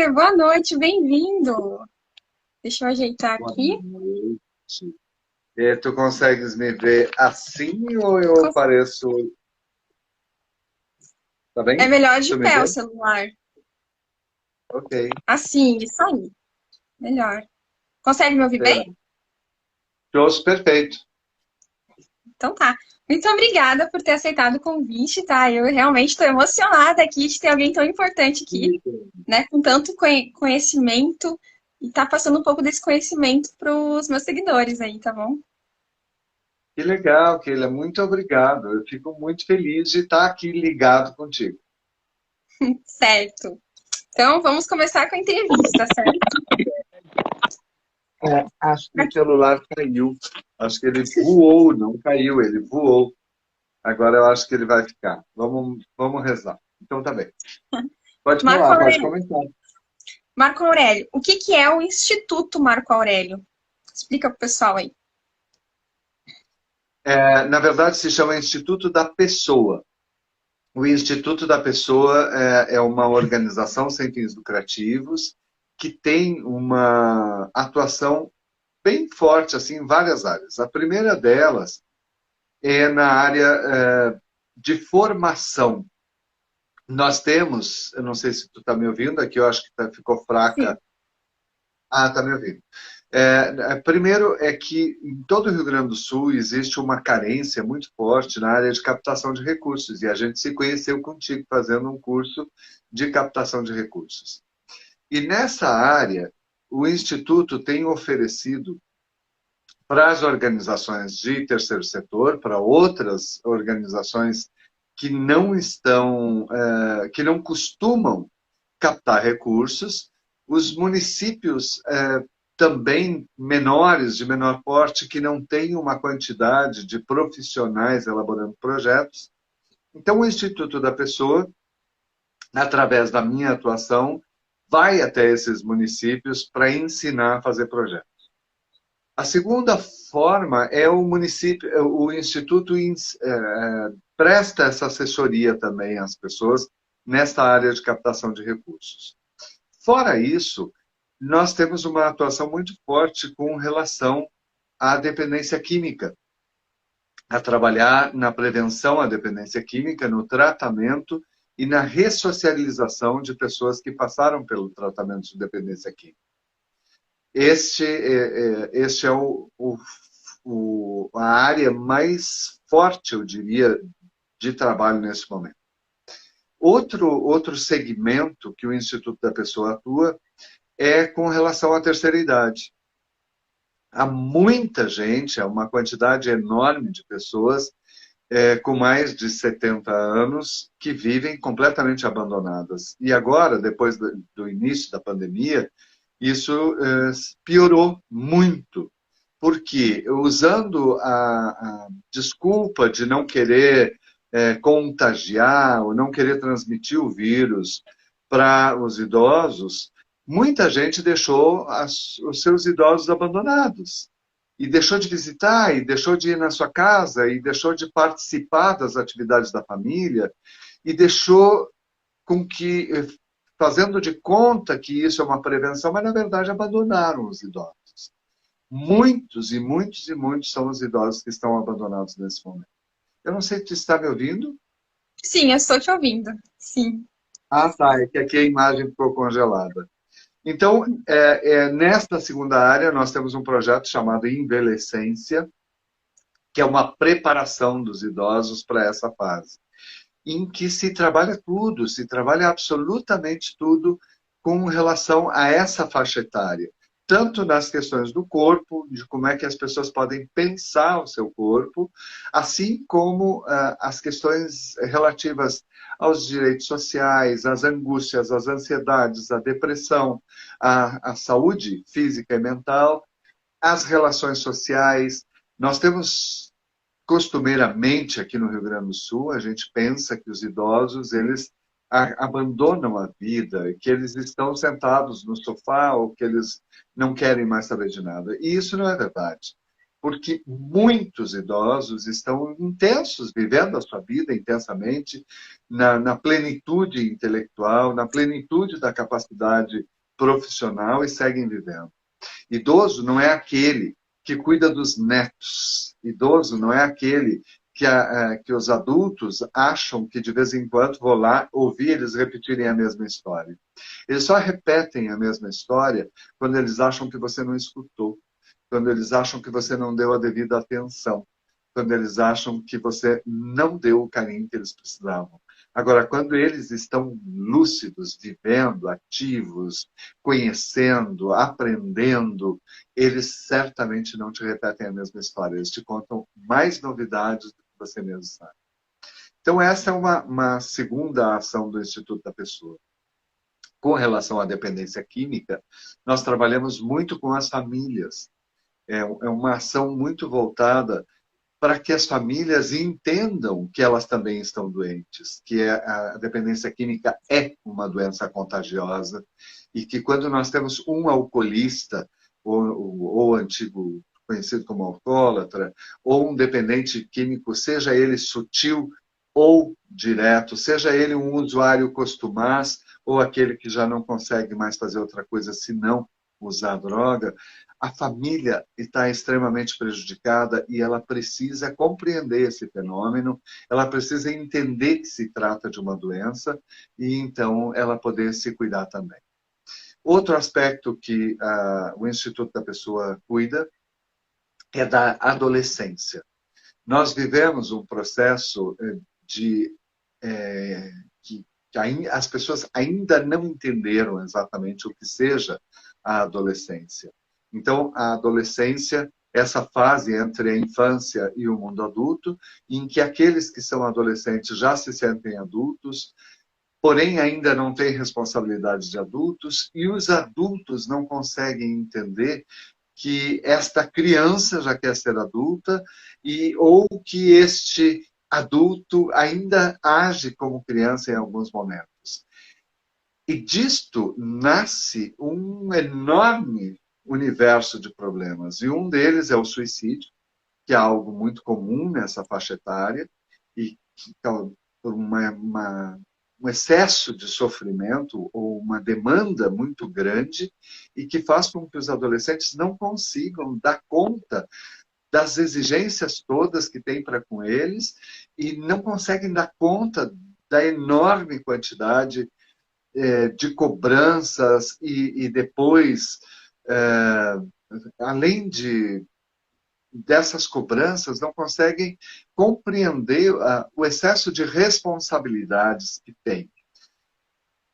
Wagner, boa noite, bem-vindo. Deixa eu ajeitar Boa aqui. noite. Tu consegues me ver assim ou eu Cons- apareço? Tá É bem? melhor de Tu me pé o vê? celular. Ok. Assim, isso aí. Melhor. Consegue me ouvir bem? Beleza. Te ouço perfeito. Então tá. Muito obrigada por ter aceitado o convite, tá? Eu realmente estou emocionada aqui de ter alguém tão importante aqui, né? Com tanto conhecimento e tá passando um pouco desse conhecimento para os meus seguidores aí, tá bom? Que legal, Keila. Muito obrigado. Eu fico muito feliz de estar aqui ligado contigo. Certo. Então vamos começar com a entrevista, certo? Acho que o celular caiu. Acho que ele voou, não caiu, ele voou. Agora eu acho que ele vai ficar. Vamos rezar. Então tá bem. Pode Marco falar, pode Aurélio. comentar. Marco Aurélio, o que que é o Instituto Marco Aurélio? Explica pro pessoal aí. Na verdade, se chama Instituto da Pessoa. O Instituto da Pessoa é uma organização sem fins lucrativos que tem uma atuação bem forte assim, em várias áreas. A primeira delas é na área de formação. Nós temos, eu não sei se tu está me ouvindo aqui, eu acho que ficou Sim. fraca. Ah, está me ouvindo. Primeiro é que em todo o Rio Grande do Sul existe uma carência muito forte na área de captação de recursos, e a gente se conheceu contigo fazendo um curso de captação de recursos. E nessa área, o Instituto tem oferecido para as organizações de terceiro setor, para outras organizações que não estão, que não costumam captar recursos, os municípios também menores, de menor porte, que não têm uma quantidade de profissionais elaborando projetos. Então, o Instituto da Pessoa, através da minha atuação, vai até esses municípios para ensinar a fazer projetos. A segunda forma é o município, o Instituto presta essa assessoria também às pessoas nesta área de captação de recursos. Fora isso, nós temos uma atuação muito forte com relação à dependência química, a trabalhar na prevenção à dependência química, no tratamento e na ressocialização de pessoas que passaram pelo tratamento de dependência química. Este é a área mais forte, eu diria, de trabalho nesse momento. Outro segmento que o Instituto da Pessoa atua é com relação à terceira idade. Há muita gente, há uma quantidade enorme de pessoas com mais de 70 anos que vivem completamente abandonadas. E agora, depois do início da pandemia, isso piorou muito, porque usando a desculpa de não querer contagiar ou não querer transmitir o vírus para os idosos, muita gente deixou os seus idosos abandonados. E deixou de visitar, e deixou de ir na sua casa, e deixou de participar das atividades da família, e deixou com que, fazendo de conta que isso é uma prevenção, mas na verdade abandonaram os idosos. Muitos e muitos e muitos são os idosos que estão abandonados nesse momento. Eu não sei se tu está me ouvindo. Sim, eu estou te ouvindo. Sim. Ah, tá, é que aqui a imagem ficou congelada. Então, nesta segunda área, nós temos um projeto chamado Envelhecência, que é uma preparação dos idosos para essa fase, em que se trabalha tudo, se trabalha absolutamente tudo com relação a essa faixa etária. Tanto nas questões do corpo, de como é que as pessoas podem pensar o seu corpo, assim como as questões relativas aos direitos sociais, às angústias, às ansiedades, à depressão, à saúde física e mental, as relações sociais. Nós temos costumeiramente aqui no Rio Grande do Sul, a gente pensa que os idosos, eles abandonam a vida, que eles estão sentados no sofá ou que eles não querem mais saber de nada. E isso não é verdade. porque muitos idosos estão intensos, vivendo a sua vida intensamente, na plenitude intelectual, na plenitude da capacidade profissional e seguem vivendo. Idoso não é aquele que cuida dos netos. Idoso não é aquele que os adultos acham que de vez em quando vou lá ouvir eles repetirem a mesma história. Eles só repetem a mesma história quando eles acham que você não escutou, quando eles acham que você não deu a devida atenção, quando eles acham que você não deu o carinho que eles precisavam. Agora, quando eles estão lúcidos, vivendo, ativos, conhecendo, aprendendo, eles certamente não te repetem a mesma história. Eles te contam mais novidades do que você mesmo sabe. Então, essa é uma segunda ação do Instituto da Pessoa. Com relação à dependência química, nós trabalhamos muito com as famílias. É uma ação muito voltada para que as famílias entendam que elas também estão doentes, que a dependência química é uma doença contagiosa e que quando nós temos um alcoolista, ou antigo conhecido como alcoólatra, ou um dependente químico, seja ele sutil ou direto, seja ele um usuário costumaz ou aquele que já não consegue mais fazer outra coisa senão usar droga, a família está extremamente prejudicada e ela precisa compreender esse fenômeno, ela precisa entender que se trata de uma doença e então ela poder se cuidar também. Outro aspecto que o Instituto da Pessoa cuida é da adolescência. Nós vivemos um processo de que as pessoas ainda não entenderam exatamente o que seja a adolescência. Então, a adolescência, essa fase entre a infância e o mundo adulto, em que aqueles que são adolescentes já se sentem adultos, porém ainda não têm responsabilidades de adultos, e os adultos não conseguem entender que esta criança já quer ser adulta ou que este adulto ainda age como criança em alguns momentos. E disto nasce um enorme universo de problemas. E um deles é o suicídio, que é algo muito comum nessa faixa etária, e que, por um excesso de sofrimento ou uma demanda muito grande, e que faz com que os adolescentes não consigam dar conta das exigências todas que tem para com eles e não conseguem dar conta da enorme quantidade de cobranças e depois, além dessas cobranças, não conseguem compreender o excesso de responsabilidades que têm.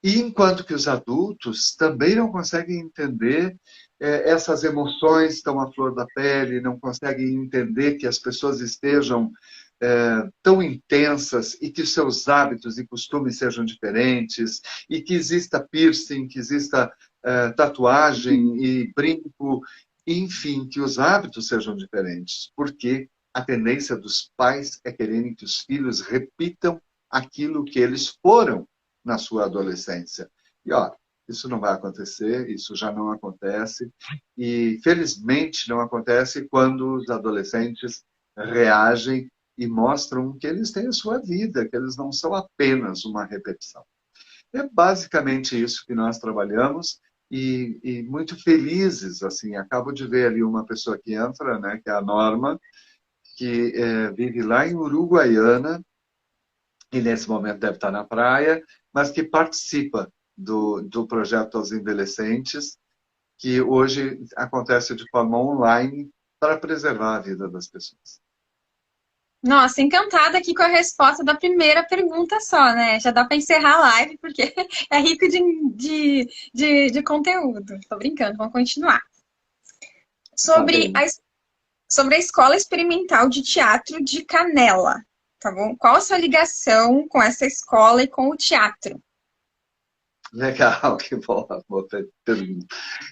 E enquanto que os adultos também não conseguem entender essas emoções estão à flor da pele, não conseguem entender que as pessoas estejam tão intensas e que seus hábitos e costumes sejam diferentes e que exista piercing, que exista tatuagem e brinco, enfim, que os hábitos sejam diferentes, porque a tendência dos pais é quererem que os filhos repitam aquilo que eles foram na sua adolescência. E, ó, isso não vai acontecer, isso já não acontece, e felizmente não acontece quando os adolescentes reagem e mostram que eles têm a sua vida, que eles não são apenas uma repetição. É basicamente isso que nós trabalhamos e muito felizes, assim, acabo de ver ali uma pessoa que entra, né, que é a Norma, que vive lá em Uruguaiana, e nesse momento deve estar na praia, mas que participa do projeto aos envelhecentes, que hoje acontece de forma online para preservar a vida das pessoas. Nossa, encantada aqui com a resposta da primeira pergunta só, né? Já dá para encerrar a live, porque é rico de conteúdo. Tô brincando, vamos continuar. Tá Sobre bem. sobre a Escola Experimental de Teatro de Canela, tá bom? Qual a sua ligação com essa escola e com o teatro? Legal, que boa pergunta.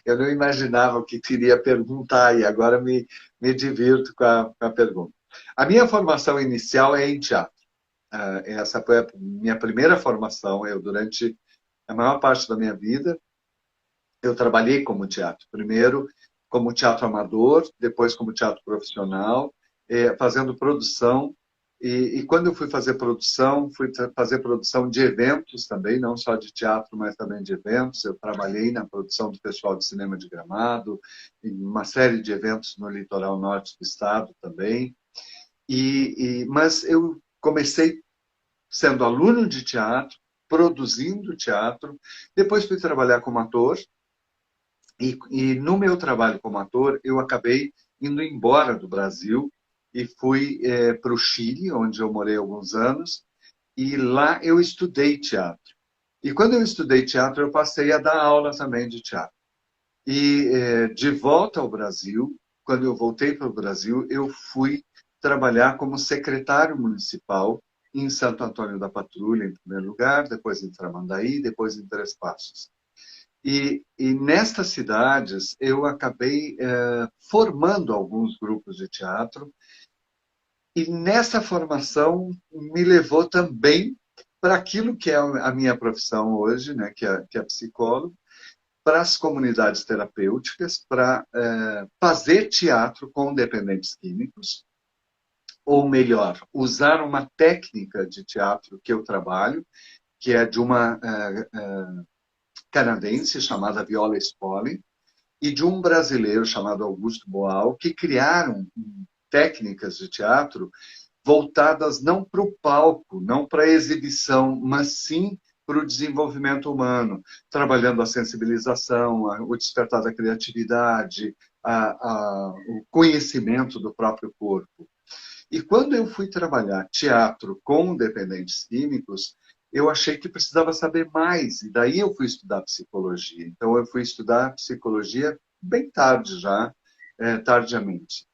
Eu não imaginava o que queria perguntar e agora me divirto com a pergunta. A minha formação inicial é em teatro. Essa foi a minha primeira formação. Eu, durante a maior parte da minha vida, eu trabalhei como teatro. Primeiro, como teatro amador, depois como teatro profissional, fazendo produção. E quando eu fui fazer produção, fazer produção de eventos também, não só de teatro, mas também de eventos. Eu trabalhei na produção do Festival de Cinema de Gramado, em uma série de eventos no litoral norte do estado também. Mas eu comecei sendo aluno de teatro, produzindo teatro, depois fui trabalhar como ator, e no meu trabalho como ator, eu acabei indo embora do Brasil e fui para o Chile, onde eu morei alguns anos, e lá eu estudei teatro. E quando eu estudei teatro, eu passei a dar aula também de teatro. E de volta ao Brasil, quando eu voltei para o Brasil, eu fui trabalhar como secretário municipal em Santo Antônio da Patrulha, em primeiro lugar, depois em Tramandaí, depois em Três Passos. E nestas cidades eu acabei formando alguns grupos de teatro, e nessa formação me levou também para aquilo que é a minha profissão hoje, né, que é psicólogo, para as comunidades terapêuticas, para fazer teatro com dependentes químicos, ou melhor, usar uma técnica de teatro que eu trabalho, que é de uma canadense chamada Viola Spolin, e de um brasileiro chamado Augusto Boal, que criaram técnicas de teatro voltadas não para o palco, não para a exibição, mas sim para o desenvolvimento humano, trabalhando a sensibilização, o despertar da criatividade, o conhecimento do próprio corpo. E quando eu fui trabalhar teatro com dependentes químicos, eu achei que precisava saber mais, e daí eu fui estudar psicologia. Então, eu fui estudar psicologia bem tarde já, tardiamente.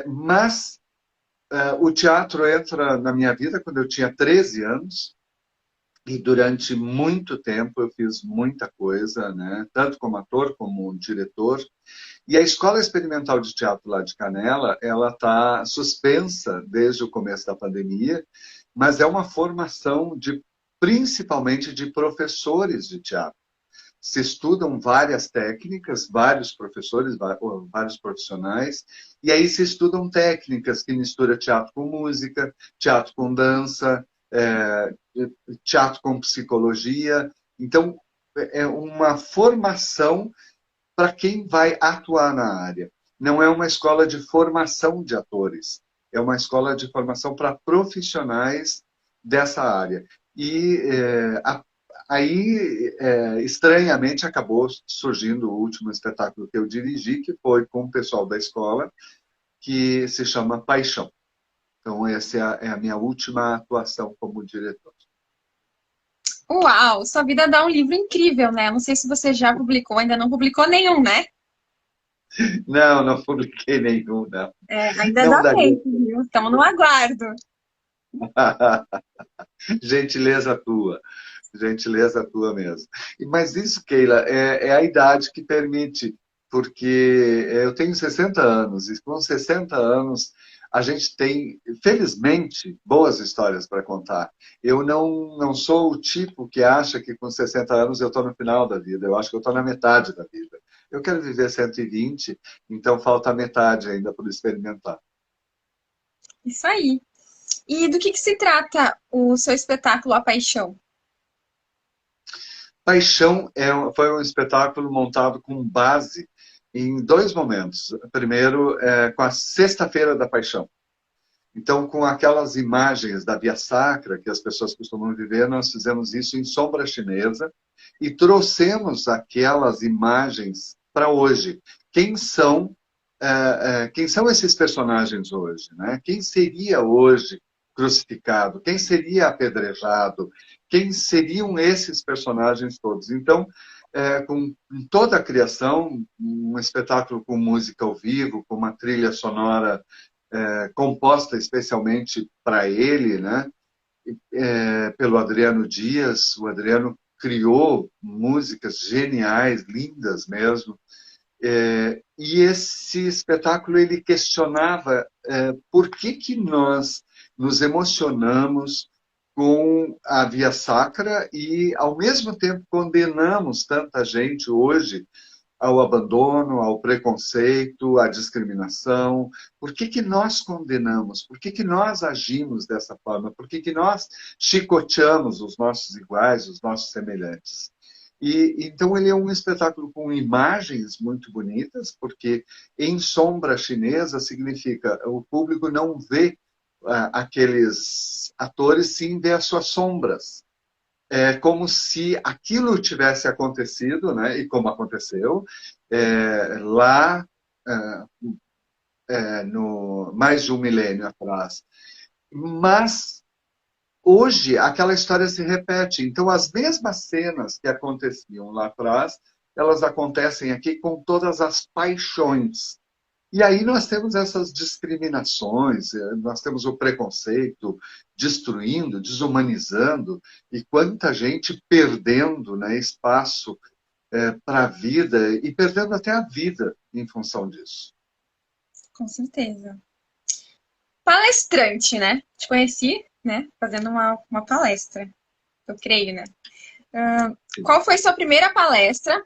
Mas o teatro entra na minha vida quando eu tinha 13 anos, e durante muito tempo eu fiz muita coisa, né? Tanto como ator como diretor. E a Escola Experimental de Teatro lá de Canela, ela está suspensa desde o começo da pandemia, mas é uma formação principalmente de professores de teatro. Se estudam várias técnicas, vários professores, vários profissionais, e aí se estudam técnicas que misturam teatro com música, teatro com dança, teatro com psicologia. Então, é uma formação para quem vai atuar na área. Não é uma escola de formação de atores, é uma escola de formação para profissionais dessa área. E aí, estranhamente, acabou surgindo o último espetáculo que eu dirigi, que foi com o pessoal da escola, que se chama Paixão. Então, essa é a minha última atuação como diretor. Uau, sua vida dá um livro incrível, né? Não sei se você já publicou, ainda não publicou nenhum, né? Não, não publiquei nenhum, não. Ainda Não dá daria. tempo, viu? Estamos no aguardo. Gentileza tua. Gentileza tua mesmo. Mas isso, Keila, é a idade que permite, porque eu tenho 60 anos, e com 60 anos a gente tem, felizmente, boas histórias para contar. Eu não sou o tipo que acha que com 60 anos eu estou no final da vida, eu acho que eu estou na metade da vida. Eu quero viver 120, então falta a metade ainda por experimentar. Isso aí. E do que se trata o seu espetáculo A Paixão? Paixão foi um espetáculo montado com base em dois momentos. Primeiro, com a Sexta-feira da Paixão. Então, com aquelas imagens da Via Sacra que as pessoas costumam viver, nós fizemos isso em sombra chinesa e trouxemos aquelas imagens para hoje. Quem são esses personagens hoje? Né? Quem seria hoje crucificado? Quem seria apedrejado? Quem seriam esses personagens todos? Então, com toda a criação, um espetáculo com música ao vivo, com uma trilha sonora composta especialmente para ele, né? Pelo Adriano Dias. O Adriano criou músicas geniais, lindas mesmo. E esse espetáculo ele questionava por que nós nos emocionamos com a Via Sacra e, ao mesmo tempo, condenamos tanta gente hoje ao abandono, ao preconceito, à discriminação? Por que que nós condenamos? Por que que nós agimos dessa forma? Por que que nós chicoteamos os nossos iguais, os nossos semelhantes? E então ele é um espetáculo com imagens muito bonitas, porque em sombra chinesa significa o público não vê aqueles atores, sim vê as suas sombras. É como se aquilo tivesse acontecido, né? E como aconteceu, lá no mais de um milênio atrás. Mas hoje aquela história se repete. Então as mesmas cenas que aconteciam lá atrás, elas acontecem aqui com todas as paixões. E aí nós temos essas discriminações, nós temos o preconceito destruindo, desumanizando, e quanta gente perdendo, né, espaço para a vida e perdendo até a vida em função disso. Com certeza. Palestrante, né? Te conheci, né? Fazendo uma palestra, eu creio, né? Qual foi sua primeira palestra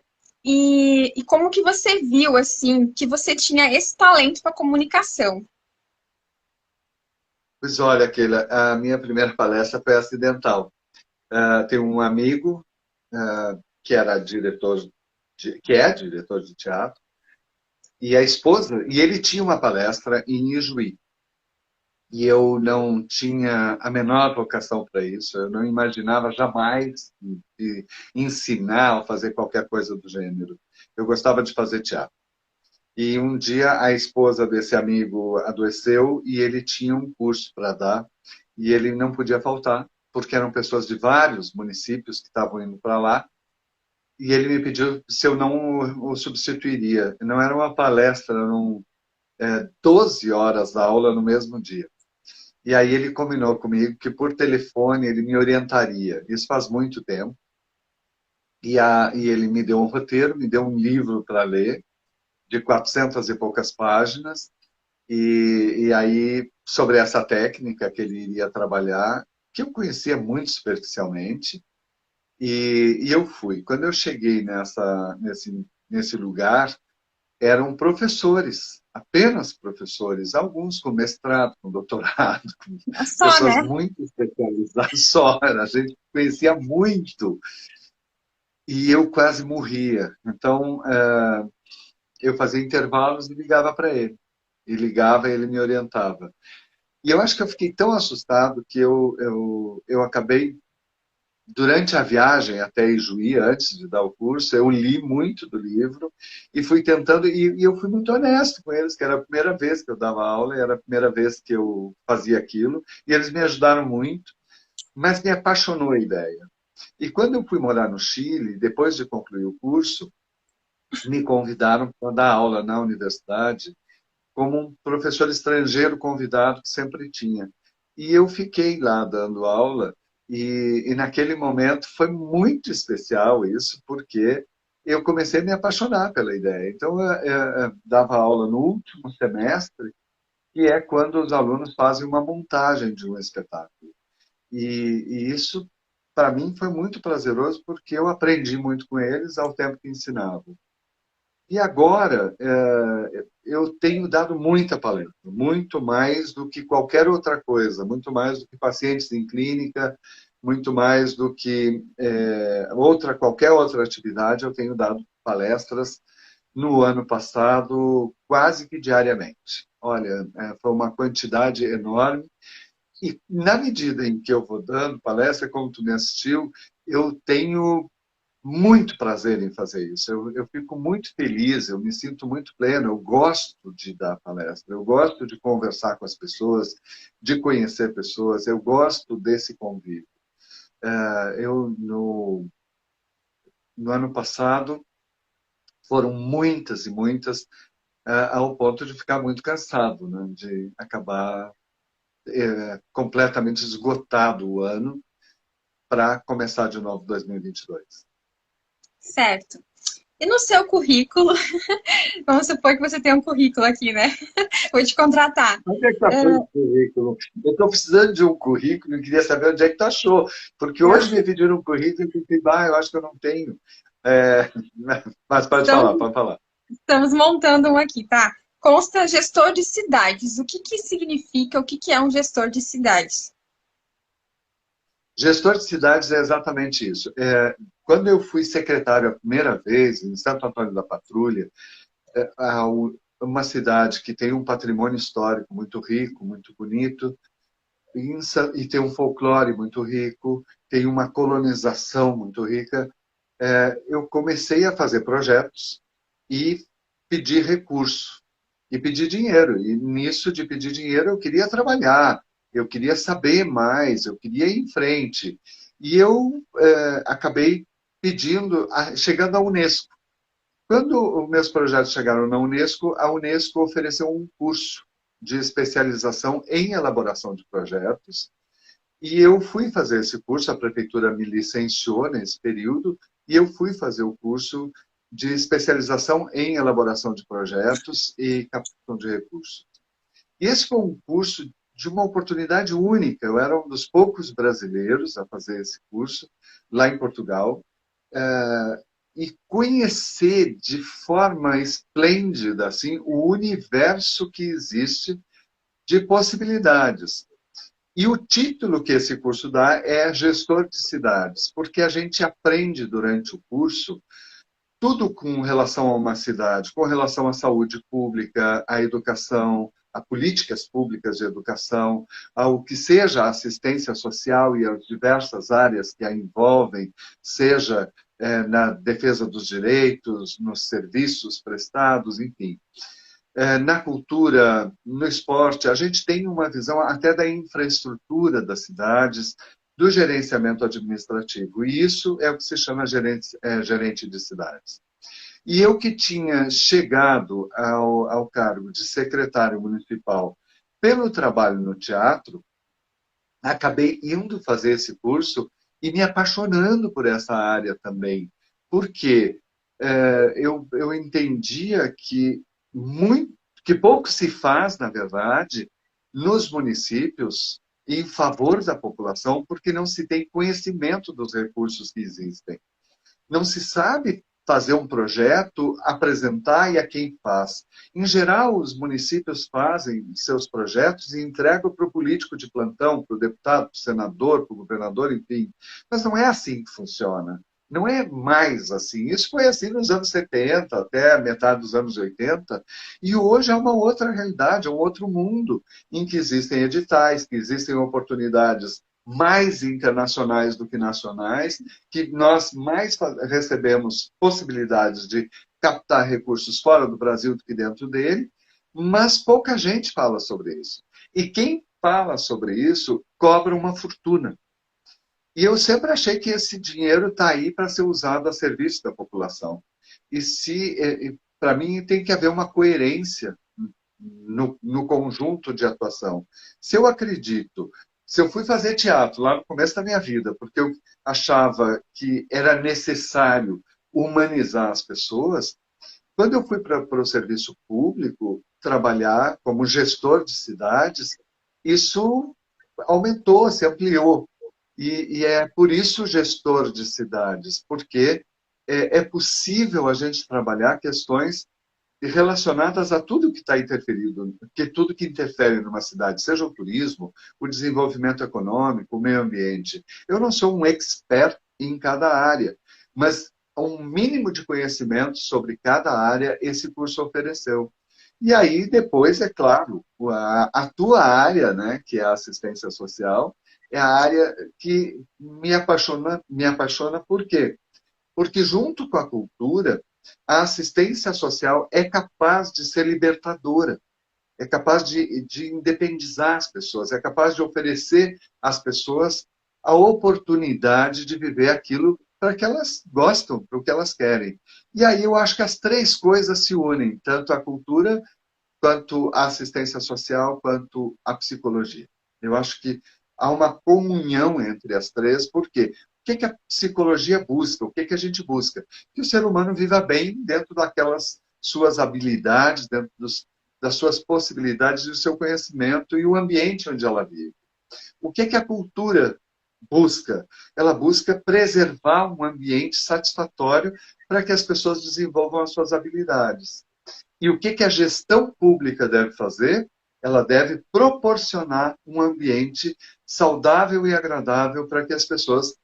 e como que você viu, assim, que você tinha esse talento para comunicação? Pois olha, Keila, a minha primeira palestra foi acidental. Tem um amigo que era diretor, que é diretor de teatro, e a esposa, e ele tinha uma palestra em Ijuí. E eu não tinha a menor vocação para isso, eu não imaginava jamais de ensinar ou fazer qualquer coisa do gênero. Eu gostava de fazer teatro. E um dia a esposa desse amigo adoeceu e ele tinha um curso para dar e ele não podia faltar, porque eram pessoas de vários municípios que estavam indo para lá. E ele me pediu se eu não o substituiria. Não era uma palestra, eram 12 horas da aula no mesmo dia. E aí ele combinou comigo que por telefone ele me orientaria. Isso faz muito tempo. E ele me deu um roteiro, me deu um livro para ler, de 400 e poucas páginas. E aí, sobre essa técnica que ele iria trabalhar, que eu conhecia muito superficialmente, e eu fui. Quando eu cheguei nesse lugar, eram professores, apenas professores, alguns com mestrado, com doutorado, com Só, pessoas né? muito especializadas só, a gente conhecia muito, e eu quase morria. Então, eu fazia intervalos e ligava para ele. E ligava e ele me orientava. E eu acho que eu fiquei tão assustado que eu acabei, durante a viagem até Ijuí, antes de dar o curso, eu li muito do livro e fui tentando, e eu fui muito honesto com eles, que era a primeira vez que eu dava aula, e era a primeira vez que eu fazia aquilo, e eles me ajudaram muito, mas me apaixonou a ideia. E quando eu fui morar no Chile, depois de concluir o curso, me convidaram para dar aula na universidade, como um professor estrangeiro convidado que sempre tinha. E eu fiquei lá dando aula, e naquele momento foi muito especial isso, porque eu comecei a me apaixonar pela ideia. Então, eu dava aula no último semestre, que é quando os alunos fazem uma montagem de um espetáculo. E isso, para mim, foi muito prazeroso, porque eu aprendi muito com eles ao tempo que ensinavam. E agora, eu tenho dado muita palestra, muito mais do que qualquer outra coisa, muito mais do que pacientes em clínica, muito mais do que qualquer outra atividade, eu tenho dado palestras no ano passado, quase que diariamente. Olha, foi uma quantidade enorme, e na medida em que eu vou dando palestra, como tu me assistiu, eu tenho muito prazer em fazer isso. Eu fico muito feliz, eu me sinto muito pleno, eu gosto de dar palestra, eu gosto de conversar com as pessoas, de conhecer pessoas, eu gosto desse convívio. No ano passado, foram muitas e muitas, ao ponto de ficar muito cansado, né? De acabar completamente esgotado o ano para começar de novo 2022. Certo. E no seu currículo, vamos supor que você tem um currículo aqui, né? Vou te contratar. Onde é que está o currículo? Eu estou precisando de um currículo e queria saber onde é que tu achou. Porque hoje me pediram um currículo e eu pensei, eu acho que eu não tenho. É, mas pode Então, falar, pode falar. estamos montando um aqui, tá? Consta gestor de cidades. O que que significa? O que que é um gestor de cidades? Gestor de cidades é exatamente isso. Quando eu fui secretário a primeira vez, em Santo Antônio da Patrulha, uma cidade que tem um patrimônio histórico muito rico, muito bonito, e tem um folclore muito rico, tem uma colonização muito rica, eu comecei a fazer projetos e pedir recurso, e pedir dinheiro. E nisso de pedir dinheiro, eu queria trabalhar, eu queria saber mais, eu queria ir em frente. E eu acabei pedindo, chegando à Unesco. Quando os meus projetos chegaram na Unesco, a Unesco ofereceu um curso de especialização em elaboração de projetos, e eu fui fazer esse curso, a prefeitura me licenciou nesse período, e eu fui fazer o curso de especialização em elaboração de projetos e captação de recursos. E esse foi um curso de uma oportunidade única. Eu era um dos poucos brasileiros a fazer esse curso lá em Portugal, e conhecer de forma esplêndida assim o universo que existe de possibilidades. E o título que esse curso dá é Gestor de Cidades, porque a gente aprende durante o curso tudo com relação a uma cidade, com relação à saúde pública, à educação, a políticas públicas de educação, ao que seja a assistência social e as diversas áreas que a envolvem, seja na defesa dos direitos, nos serviços prestados, enfim. Na cultura, no esporte, a gente tem uma visão até da infraestrutura das cidades, do gerenciamento administrativo. E isso é o que se chama gerente de cidades. E eu que tinha chegado ao cargo de secretário municipal pelo trabalho no teatro, acabei indo fazer esse curso e me apaixonando por essa área também. Porque eu entendia que pouco se faz, na verdade, nos municípios em favor da população, porque não se tem conhecimento dos recursos que existem. Não se sabe fazer um projeto, apresentar e a quem faz. Em geral, os municípios fazem seus projetos e entregam para o político de plantão, para o deputado, para o senador, para o governador, enfim. Mas não é assim que funciona. Não é mais assim. Isso foi assim nos anos 70, até a metade dos anos 80, e hoje é uma outra realidade, é um outro mundo, em que existem editais, que existem oportunidades mais internacionais do que nacionais, que nós mais recebemos possibilidades de captar recursos fora do Brasil do que dentro dele, mas pouca gente fala sobre isso. E quem fala sobre isso cobra uma fortuna. E eu sempre achei que esse dinheiro está aí para ser usado a serviço da população. E para mim, tem que haver uma coerência no conjunto de atuação. Se eu acredito, se eu fui fazer teatro lá no começo da minha vida, porque eu achava que era necessário humanizar as pessoas, quando eu fui para o serviço público trabalhar como gestor de cidades, isso aumentou, se ampliou. E é por isso gestor de cidades, porque é possível a gente trabalhar questões relacionadas a tudo que está interferido, que tudo que interfere numa cidade, seja o turismo, o desenvolvimento econômico, o meio ambiente. Eu não sou um expert em cada área, mas um mínimo de conhecimento sobre cada área esse curso ofereceu. E aí, depois, é claro, a tua área, né, que é a assistência social, é a área que me apaixona por quê? Porque junto com a cultura, a assistência social é capaz de ser libertadora, é capaz de independizar as pessoas, é capaz de oferecer às pessoas a oportunidade de viver aquilo para que elas gostam, para o que elas querem. E aí eu acho que as três coisas se unem, tanto a cultura, quanto a assistência social, quanto a psicologia. Eu acho que há uma comunhão entre as três, por quê? O que a psicologia busca? O que a gente busca? Que o ser humano viva bem dentro daquelas suas habilidades, dentro das suas possibilidades e do seu conhecimento e o ambiente onde ela vive. O que a cultura busca? Ela busca preservar um ambiente satisfatório para que as pessoas desenvolvam as suas habilidades. E o que a gestão pública deve fazer? Ela deve proporcionar um ambiente saudável e agradável para que as pessoas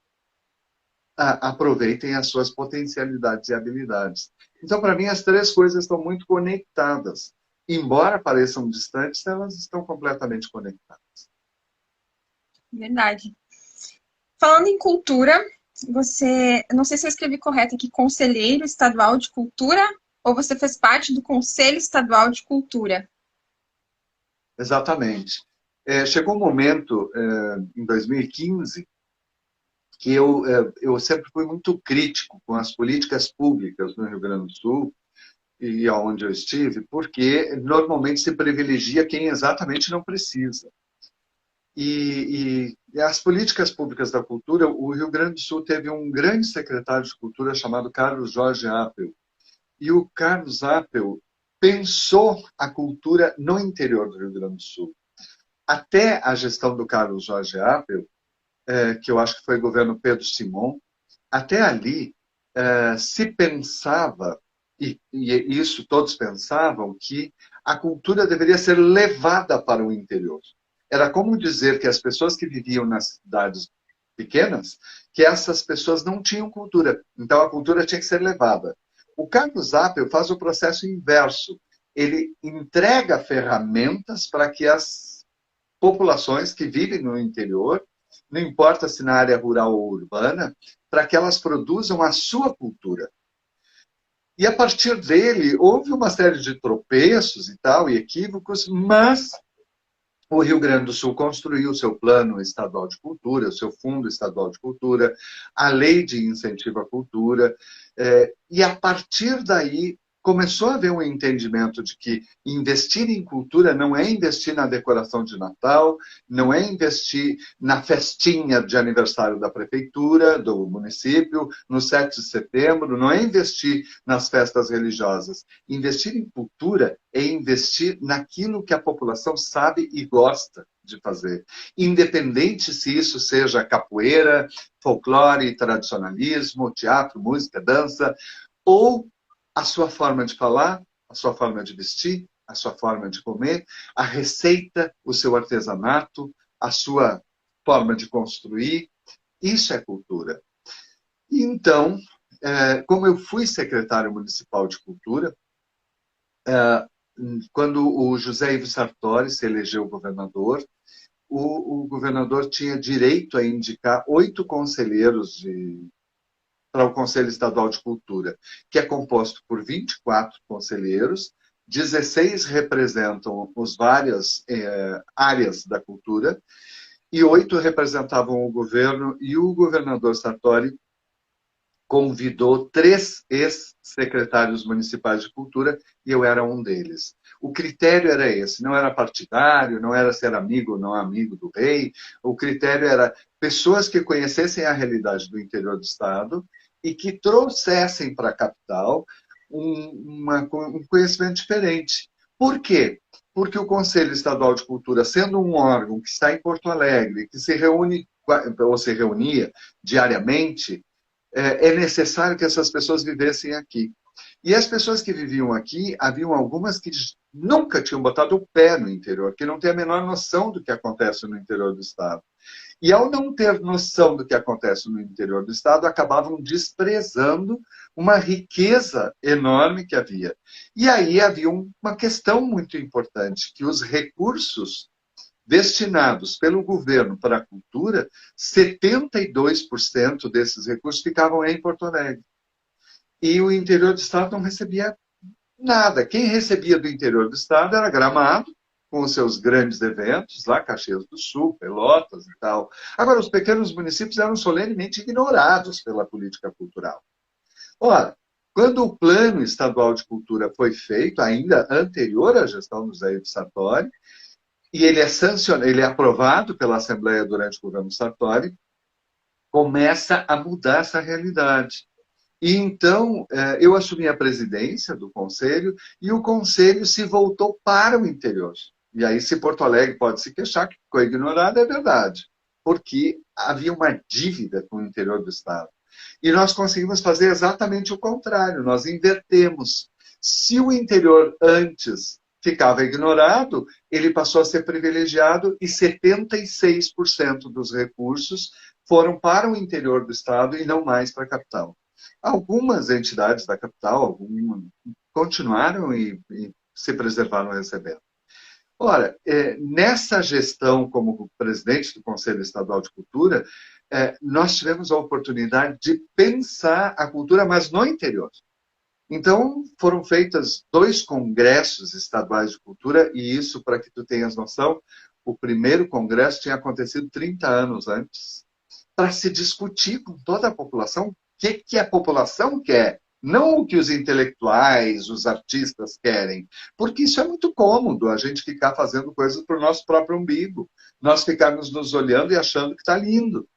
aproveitem as suas potencialidades e habilidades. Então, para mim, as três coisas estão muito conectadas. Embora pareçam distantes, elas estão completamente conectadas. Verdade. Falando em cultura, você, não sei se eu escrevi correto aqui, Conselheiro Estadual de Cultura, ou você fez parte do Conselho Estadual de Cultura? Exatamente. Chegou um momento, em 2015, que eu sempre fui muito crítico com as políticas públicas no Rio Grande do Sul e aonde eu estive, porque normalmente se privilegia quem exatamente não precisa. E as políticas públicas da cultura, o Rio Grande do Sul teve um grande secretário de cultura chamado Carlos Jorge Apel. E o Carlos Apel pensou a cultura no interior do Rio Grande do Sul. Até a gestão do Carlos Jorge Apel, que eu acho que foi governo Pedro Simon, até ali se pensava, e isso todos pensavam, que a cultura deveria ser levada para o interior. Era como dizer que as pessoas que viviam nas cidades pequenas, que essas pessoas não tinham cultura. Então a cultura tinha que ser levada. O Carlos Apel faz o processo inverso. Ele entrega ferramentas para que as populações que vivem no interior, não importa se na área rural ou urbana, para que elas produzam a sua cultura. E a partir dele, houve uma série de tropeços e tal, e equívocos, mas o Rio Grande do Sul construiu o seu plano estadual de cultura, o seu fundo estadual de cultura, a lei de incentivo à cultura, e a partir daí começou a haver um entendimento de que investir em cultura não é investir na decoração de Natal, não é investir na festinha de aniversário da prefeitura, do município, no 7 de setembro, não é investir nas festas religiosas. Investir em cultura é investir naquilo que a população sabe e gosta de fazer. Independente se isso seja capoeira, folclore, tradicionalismo, teatro, música, dança, ou a sua forma de falar, a sua forma de vestir, a sua forma de comer, a receita, o seu artesanato, a sua forma de construir. Isso é cultura. E então, como eu fui secretário municipal de cultura, quando o José Ivo Sartori se elegeu governador, o governador tinha direito a indicar 8 conselheiros para o Conselho Estadual de Cultura, que é composto por 24 conselheiros, 16 representam as várias áreas da cultura, e 8 representavam o governo, e o governador Sartori convidou 3 ex-secretários municipais de cultura, e eu era um deles. O critério era esse, não era partidário, não era ser amigo ou não amigo do rei, o critério era pessoas que conhecessem a realidade do interior do Estado e que trouxessem para a capital um conhecimento diferente. Por quê? Porque o Conselho Estadual de Cultura, sendo um órgão que está em Porto Alegre, que se reúne ou se reunia diariamente, é necessário que essas pessoas vivessem aqui. E as pessoas que viviam aqui, haviam algumas que nunca tinham botado o pé no interior, que não têm a menor noção do que acontece no interior do Estado. E ao não ter noção do que acontece no interior do Estado, acabavam desprezando uma riqueza enorme que havia. E aí havia uma questão muito importante, que os recursos destinados pelo governo para a cultura, 72% desses recursos ficavam em Porto Alegre. E o interior do Estado não recebia nada. Quem recebia do interior do Estado era Gramado, com os seus grandes eventos, lá Caxias do Sul, Pelotas e tal. Agora, os pequenos municípios eram solenemente ignorados pela política cultural. Ora, quando o Plano Estadual de Cultura foi feito, ainda anterior à gestão do Zé Ivo Sartori, e ele é aprovado pela Assembleia durante o governo Sartori, começa a mudar essa realidade. E então eu assumi a presidência do Conselho e o Conselho se voltou para o interior. E aí, se Porto Alegre pode se queixar que ficou ignorado, é verdade. porque havia uma dívida com o interior do Estado. E nós conseguimos fazer exatamente o contrário, nós invertemos. Se o interior antes ficava ignorado, ele passou a ser privilegiado e 76% dos recursos foram para o interior do Estado e não mais para a capital. Algumas entidades da capital, algumas, continuaram e se preservaram recebendo. Ora, nessa gestão como presidente do Conselho Estadual de Cultura, nós tivemos a oportunidade de pensar a cultura, mas no interior. Então, foram feitos 2 congressos estaduais de cultura, e isso, para que tu tenhas noção, o primeiro congresso tinha acontecido 30 anos antes, para se discutir com toda a população o que a população quer, não o que os intelectuais, os artistas querem, porque isso é muito cômodo, a gente ficar fazendo coisas para o nosso próprio umbigo, nós ficarmos nos olhando e achando que está lindo.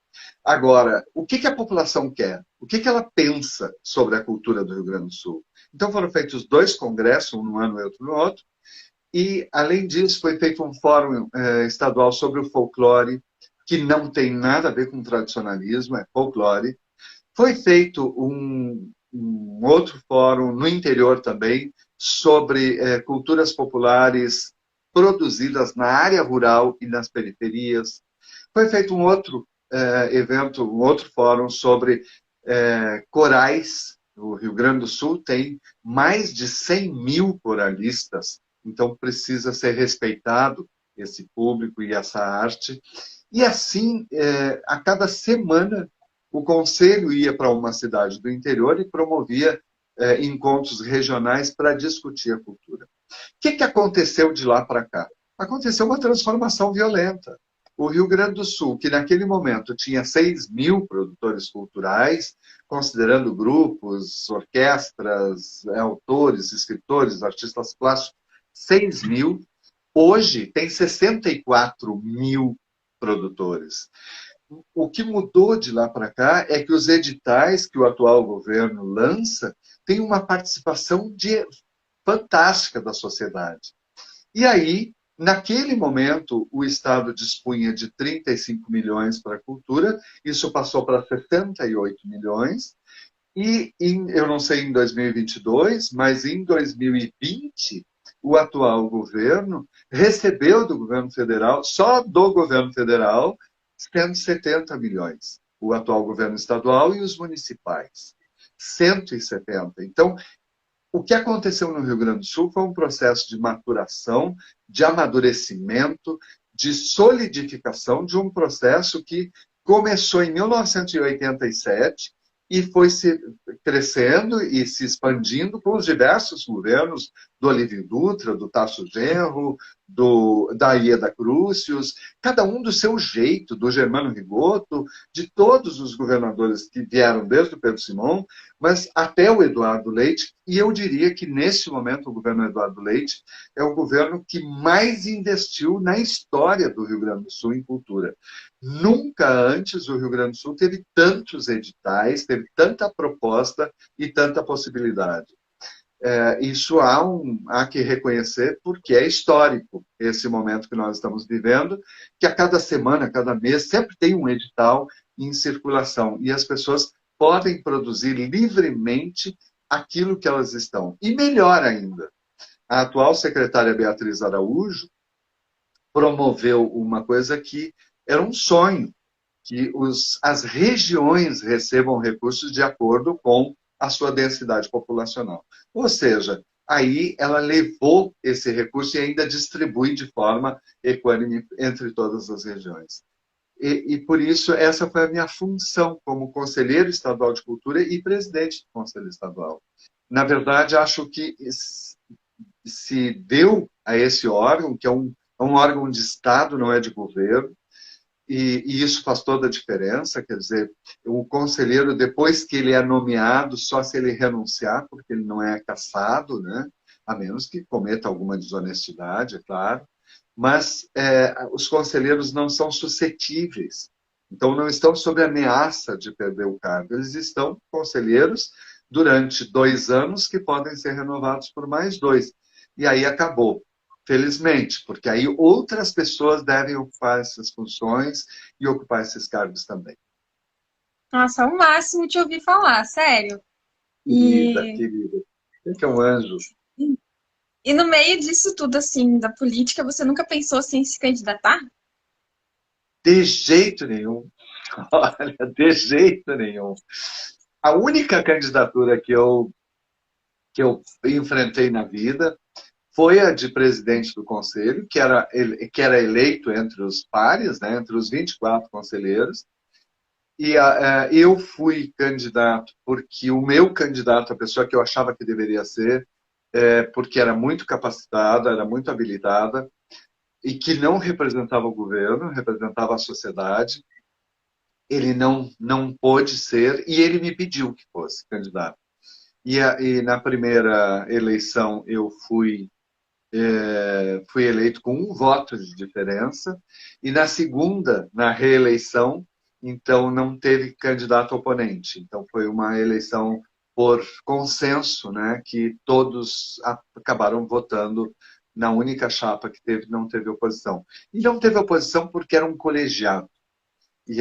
Agora, o que a população quer? O que ela pensa sobre a cultura do Rio Grande do Sul? Então foram feitos 2 congressos, um no ano e outro no outro, e, além disso, foi feito um fórum estadual sobre o folclore, que não tem nada a ver com tradicionalismo, é folclore. Foi feito um outro fórum no interior também, sobre culturas populares produzidas na área rural e nas periferias. Foi feito um outro evento, um outro fórum sobre corais. O Rio Grande do Sul tem mais de 100 mil coralistas, então precisa ser respeitado esse público e essa arte. E assim, a cada semana, o Conselho ia para uma cidade do interior e promovia encontros regionais para discutir a cultura. O que aconteceu de lá para cá? Aconteceu uma transformação violenta. O Rio Grande do Sul, que naquele momento tinha 6 mil produtores culturais, considerando grupos, orquestras, autores, escritores, artistas plásticos, 6 mil, hoje tem 64 mil produtores. O que mudou de lá para cá é que os editais que o atual governo lança têm uma participação fantástica da sociedade. E aí, naquele momento, o Estado dispunha de 35 milhões para a cultura, isso passou para 68 milhões, e eu não sei em 2022, mas em 2020, o atual governo recebeu do governo federal, só do governo federal, 170 milhões. O atual governo estadual e os municipais. 170. Então, o que aconteceu no Rio Grande do Sul foi um processo de maturação, de amadurecimento, de solidificação de um processo que começou em 1987 e foi se crescendo e se expandindo com os diversos governos do Olívio Dutra, do Tasso Genro, da Ieda Crucius, cada um do seu jeito, do Germano Rigoto, de todos os governadores que vieram desde o Pedro Simão, mas até o Eduardo Leite, e eu diria que nesse momento o governo Eduardo Leite é o governo que mais investiu na história do Rio Grande do Sul em cultura. Nunca antes o Rio Grande do Sul teve tantos editais, teve tanta proposta e tanta possibilidade. Isso há que reconhecer, porque é histórico esse momento que nós estamos vivendo, que a cada semana, a cada mês, sempre tem um edital em circulação e as pessoas podem produzir livremente aquilo que elas estão. E melhor ainda, a atual secretária Beatriz Araújo promoveu uma coisa que era um sonho, que as regiões recebam recursos de acordo com a sua densidade populacional. Ou seja, aí ela levou esse recurso e ainda distribui de forma equânime entre todas as regiões. E por isso, essa foi a minha função como conselheiro estadual de cultura e presidente do Conselho Estadual. Na verdade, acho que se deu a esse órgão, que é um órgão de Estado, não é de governo, e isso faz toda a diferença, quer dizer, o conselheiro, depois que ele é nomeado, só se ele renunciar, porque ele não é cassado, né? A menos que cometa alguma desonestidade, é claro, mas os conselheiros não são suscetíveis, então não estão sob ameaça de perder o cargo, eles estão conselheiros durante 2 anos que podem ser renovados por mais 2, e aí acabou. felizmente, porque aí outras pessoas devem ocupar essas funções e ocupar esses cargos também. Nossa, é o máximo te ouvir falar, sério. Querida, E, querida. Você que é um anjo. e no meio disso tudo, assim, da política, você nunca pensou assim, em se candidatar? De jeito nenhum. Olha, de jeito nenhum. A única candidatura que eu enfrentei na vida foi a de presidente do conselho, que era eleito entre os pares, né, entre os 24 conselheiros. E eu fui candidato porque o meu candidato, a pessoa que eu achava que deveria ser, porque era muito capacitada, era muito habilitada, e que não representava o governo, representava a sociedade, ele não pôde ser, e ele me pediu que fosse candidato. E na primeira eleição eu fui eleito com um voto de diferença, e na segunda, na reeleição, então não teve candidato oponente. Então foi uma eleição por consenso, né, que todos acabaram votando na única chapa que não teve oposição. E não teve oposição porque era um colegiado. E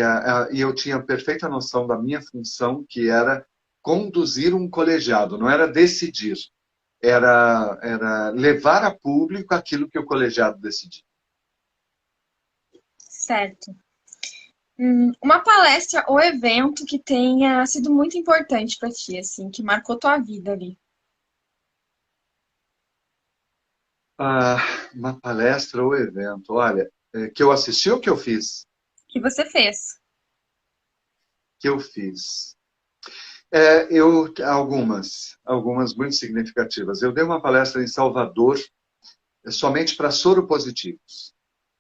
eu tinha perfeita noção da minha função, que era conduzir um colegiado, não era decidir, era levar a público aquilo que o colegiado decidia. Certo. Uma palestra ou evento que tenha sido muito importante para ti, assim, que marcou tua vida ali. Ah, uma palestra ou evento, olha, que eu assisti ou que eu fiz? Que você fez. Que eu fiz. Algumas muito significativas. Eu dei uma palestra em Salvador, somente para soropositivos.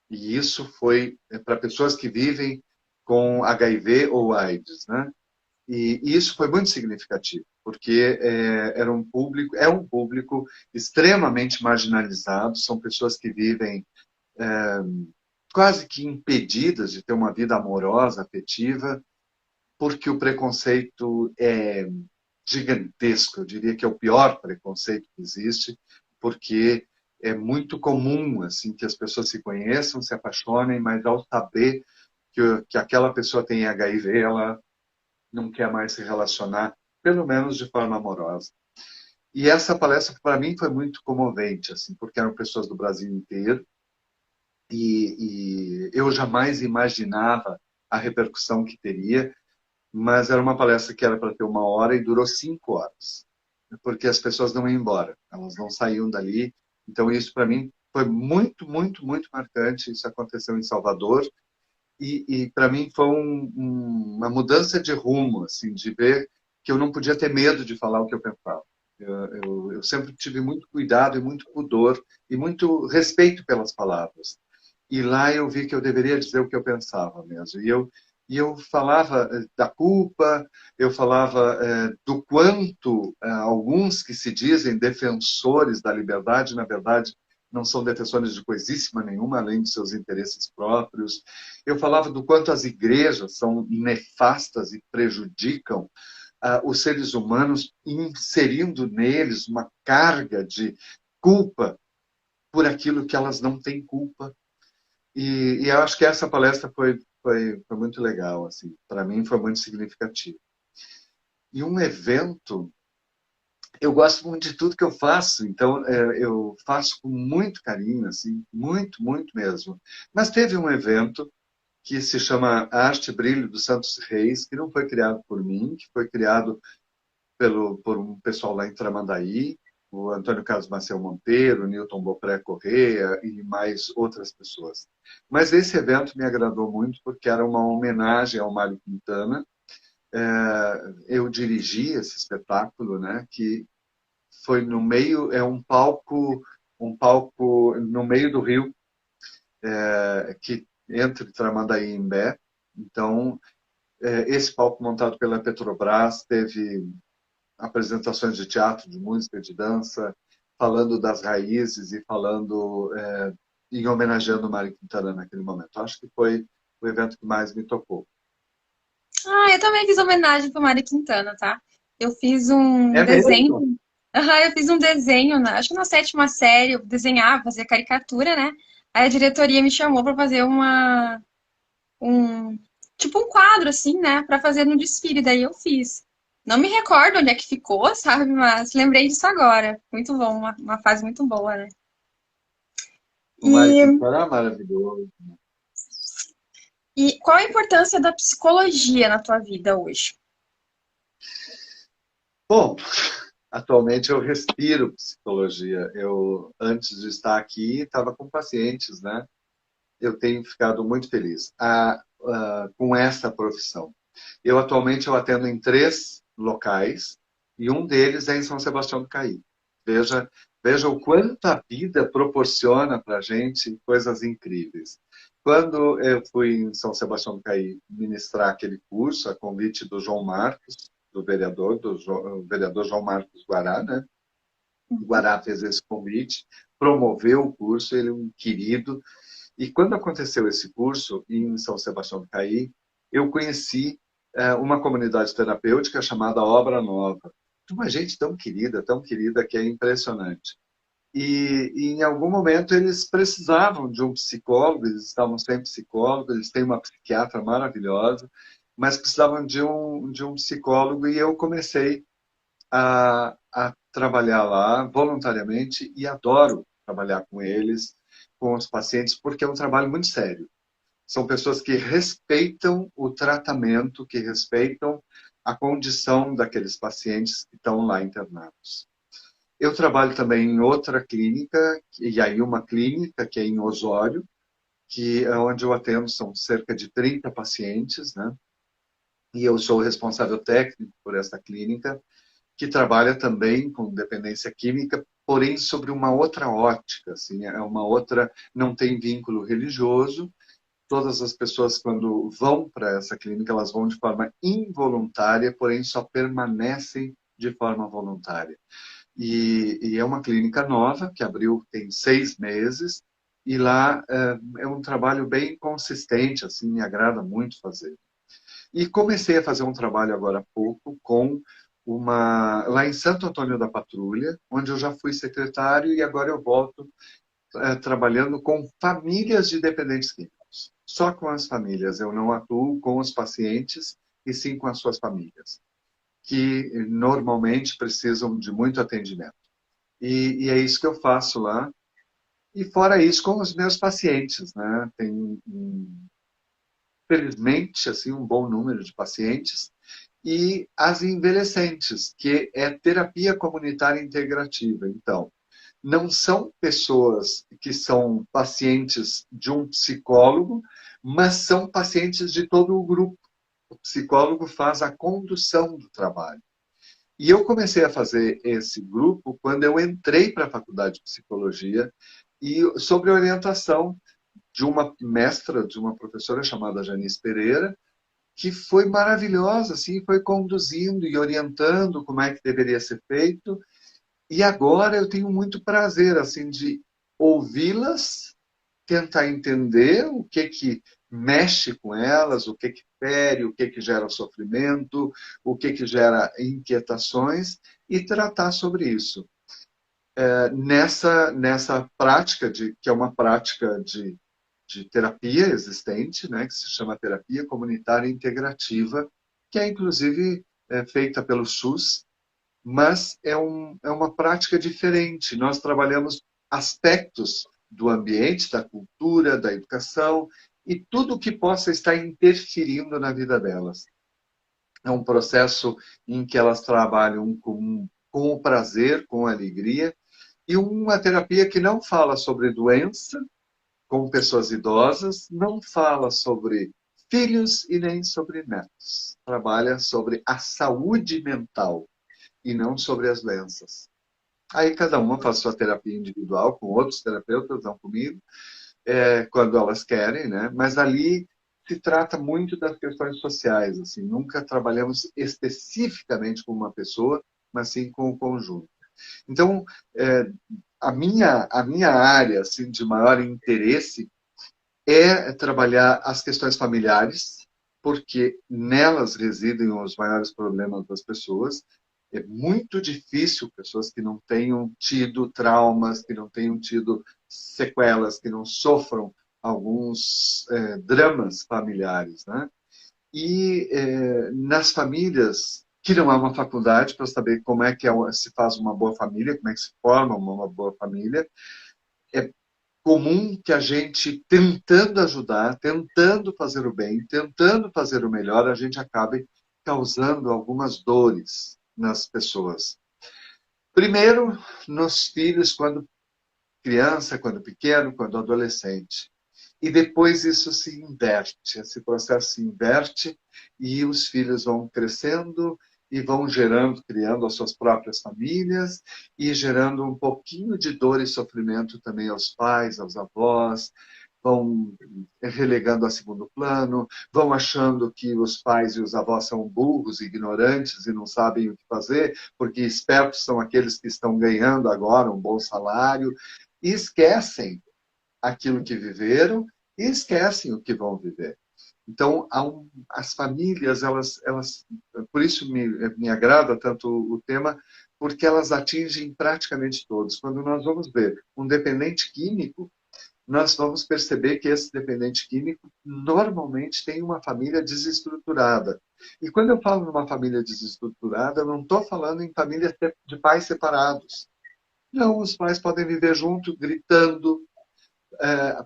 E isso foi para pessoas que vivem com HIV ou AIDS, né? E isso foi muito significativo, porque é um público extremamente marginalizado, são pessoas que vivem quase que impedidas de ter uma vida amorosa, afetiva, porque o preconceito é gigantesco, eu diria que é o pior preconceito que existe, porque é muito comum assim que as pessoas se conheçam, se apaixonem, mas ao saber que aquela pessoa tem HIV, ela não quer mais se relacionar, pelo menos de forma amorosa. E essa palestra, para mim, foi muito comovente, assim, porque eram pessoas do Brasil inteiro e eu jamais imaginava a repercussão que teria, mas era uma palestra que era para ter 1 hora e durou 5 horas, porque as pessoas não iam embora, elas não saíam dali. Então, isso para mim foi muito, muito, muito marcante. Isso aconteceu em Salvador e para mim foi uma mudança de rumo, assim, de ver que eu não podia ter medo de falar o que eu pensava. Eu sempre tive muito cuidado e muito pudor e muito respeito pelas palavras. E lá eu vi que eu deveria dizer o que eu pensava mesmo. E eu falava da culpa, eu falava do quanto alguns que se dizem defensores da liberdade, na verdade, não são defensores de coisíssima nenhuma, além de seus interesses próprios. Eu falava do quanto as igrejas são nefastas e prejudicam os seres humanos, inserindo neles uma carga de culpa por aquilo que elas não têm culpa. E eu acho que essa palestra foi muito legal, assim, para mim foi muito significativo. E um evento, eu gosto muito de tudo que eu faço, então eu faço com muito carinho, assim, muito, muito mesmo. Mas teve um evento que se chama Arte e Brilho dos Santos Reis, que não foi criado por mim, que foi criado por um pessoal lá em Tramandaí, o Antônio Carlos Maciel Monteiro, o Newton Bopré Correia e mais outras pessoas. Mas esse evento me agradou muito porque era uma homenagem ao Mário Quintana. Eu dirigi esse espetáculo, né, que foi no meio, é um palco no meio do rio, que entre Tramandaí e Imbé. Então, esse palco montado pela Petrobras teve apresentações de teatro, de música, de dança, falando das raízes e falando e homenageando o Mário Quintana naquele momento. Acho que foi o evento que mais me tocou. Ah, eu também fiz homenagem pro Mário Quintana, tá? Eu fiz um É desenho, mesmo? Aham, eu fiz um desenho, acho que na sétima série, eu desenhava, fazia caricatura, né? Aí a diretoria me chamou para fazer um, tipo um quadro, assim, né? Para fazer no desfile, daí eu fiz. Não me recordo onde é que ficou, sabe? Mas lembrei disso agora. Muito bom, uma fase muito boa, né? Mas E, isso era maravilhoso. e qual a importância da psicologia na tua vida hoje? Bom, atualmente eu respiro psicologia. Eu, antes de estar aqui, estava com pacientes, né? Eu tenho ficado muito feliz com essa profissão. Eu atualmente eu atendo em 3 locais e um deles é em São Sebastião do Caí. Veja, veja o quanto a vida proporciona para a gente coisas incríveis. Quando eu fui em São Sebastião do Caí ministrar aquele curso, a convite do João Marcos, o vereador João Marcos Guará, né? O Guará fez esse convite, promoveu o curso, ele é um querido. E quando aconteceu esse curso em São Sebastião do Caí, eu conheci uma comunidade terapêutica chamada Obra Nova. Uma gente tão querida que é impressionante. E em algum momento eles precisavam de um psicólogo, eles estavam sem psicólogo, eles têm uma psiquiatra maravilhosa, mas precisavam de um psicólogo e eu comecei a trabalhar lá voluntariamente e adoro trabalhar com eles, com os pacientes, porque é um trabalho muito sério. São pessoas que respeitam o tratamento, que respeitam a condição daqueles pacientes que estão lá internados. Eu trabalho também em outra clínica, e aí uma clínica que é em Osório, que é onde eu atendo, são cerca de 30 pacientes, né? E eu sou o responsável técnico por essa clínica, que trabalha também com dependência química, porém sobre uma outra ótica, assim, é uma outra, não tem vínculo religioso. Todas as pessoas, quando vão para essa clínica, elas vão de forma involuntária, porém só permanecem de forma voluntária. E é uma clínica nova, que abriu tem 6 meses, e lá é um trabalho bem consistente, assim, me agrada muito fazer. E comecei a fazer um trabalho agora há pouco com lá em Santo Antônio da Patrulha, onde eu já fui secretário e agora eu volto trabalhando com famílias de dependentes químicos. Só com as famílias, eu não atuo com os pacientes e sim com as suas famílias, que normalmente precisam de muito atendimento. E é isso que eu faço lá. E fora isso, com os meus pacientes, né? Tem, felizmente, assim, um bom número de pacientes e as envelhecentes, que é terapia comunitária integrativa. Então, não são pessoas que são pacientes de um psicólogo, mas são pacientes de todo o grupo. O psicólogo faz a condução do trabalho. E eu comecei a fazer esse grupo quando eu entrei para a faculdade de psicologia e sob orientação de uma mestra, de uma professora chamada Janice Pereira, que foi maravilhosa, assim, foi conduzindo e orientando como é que deveria ser feito. E agora eu tenho muito prazer, assim, de ouvi-las, tentar entender o que mexe com elas, o que fere, o que gera sofrimento, o que gera inquietações e tratar sobre isso. Nessa prática, que é uma prática de terapia existente, né, que se chama terapia comunitária integrativa, que é inclusive feita pelo SUS, mas é uma prática diferente. Nós trabalhamos aspectos do ambiente, da cultura, da educação e tudo que possa estar interferindo na vida delas. É um processo em que elas trabalham com o prazer, com a alegria, e uma terapia que não fala sobre doença, com pessoas idosas, não fala sobre filhos e nem sobre netos. Trabalha sobre a saúde mental e não sobre as doenças. Aí cada uma faz sua terapia individual com outros terapeutas, não comigo, quando elas querem, né? Mas ali se trata muito das questões sociais, assim, nunca trabalhamos especificamente com uma pessoa, mas sim com o conjunto. Então, a minha área assim, de maior interesse é trabalhar as questões familiares, porque nelas residem os maiores problemas das pessoas. É muito difícil pessoas que não tenham tido traumas, que não tenham tido sequelas, que não sofram alguns dramas familiares, né? E nas famílias, que não há uma faculdade para saber como é que se faz uma boa família, como é que se forma uma boa família, é comum que a gente, tentando ajudar, tentando fazer o bem, tentando fazer o melhor, a gente acabe causando algumas dores nas pessoas. Primeiro, nos filhos, quando criança, quando pequeno, quando adolescente. E depois isso se inverte, esse processo se inverte e os filhos vão crescendo e vão gerando, criando as suas próprias famílias e gerando um pouquinho de dor e sofrimento também aos pais, aos avós, vão relegando a segundo plano, vão achando que os pais e os avós são burros, ignorantes e não sabem o que fazer, porque espertos são aqueles que estão ganhando agora um bom salário, e esquecem aquilo que viveram e esquecem o que vão viver. Então, as famílias, por isso me agrada tanto o tema, porque elas atingem praticamente todos. Quando nós vamos ver um dependente químico, nós vamos perceber que esse dependente químico normalmente tem uma família desestruturada. E quando eu falo numa família desestruturada, eu não estou falando em famílias de pais separados. Não, os pais podem viver junto, gritando,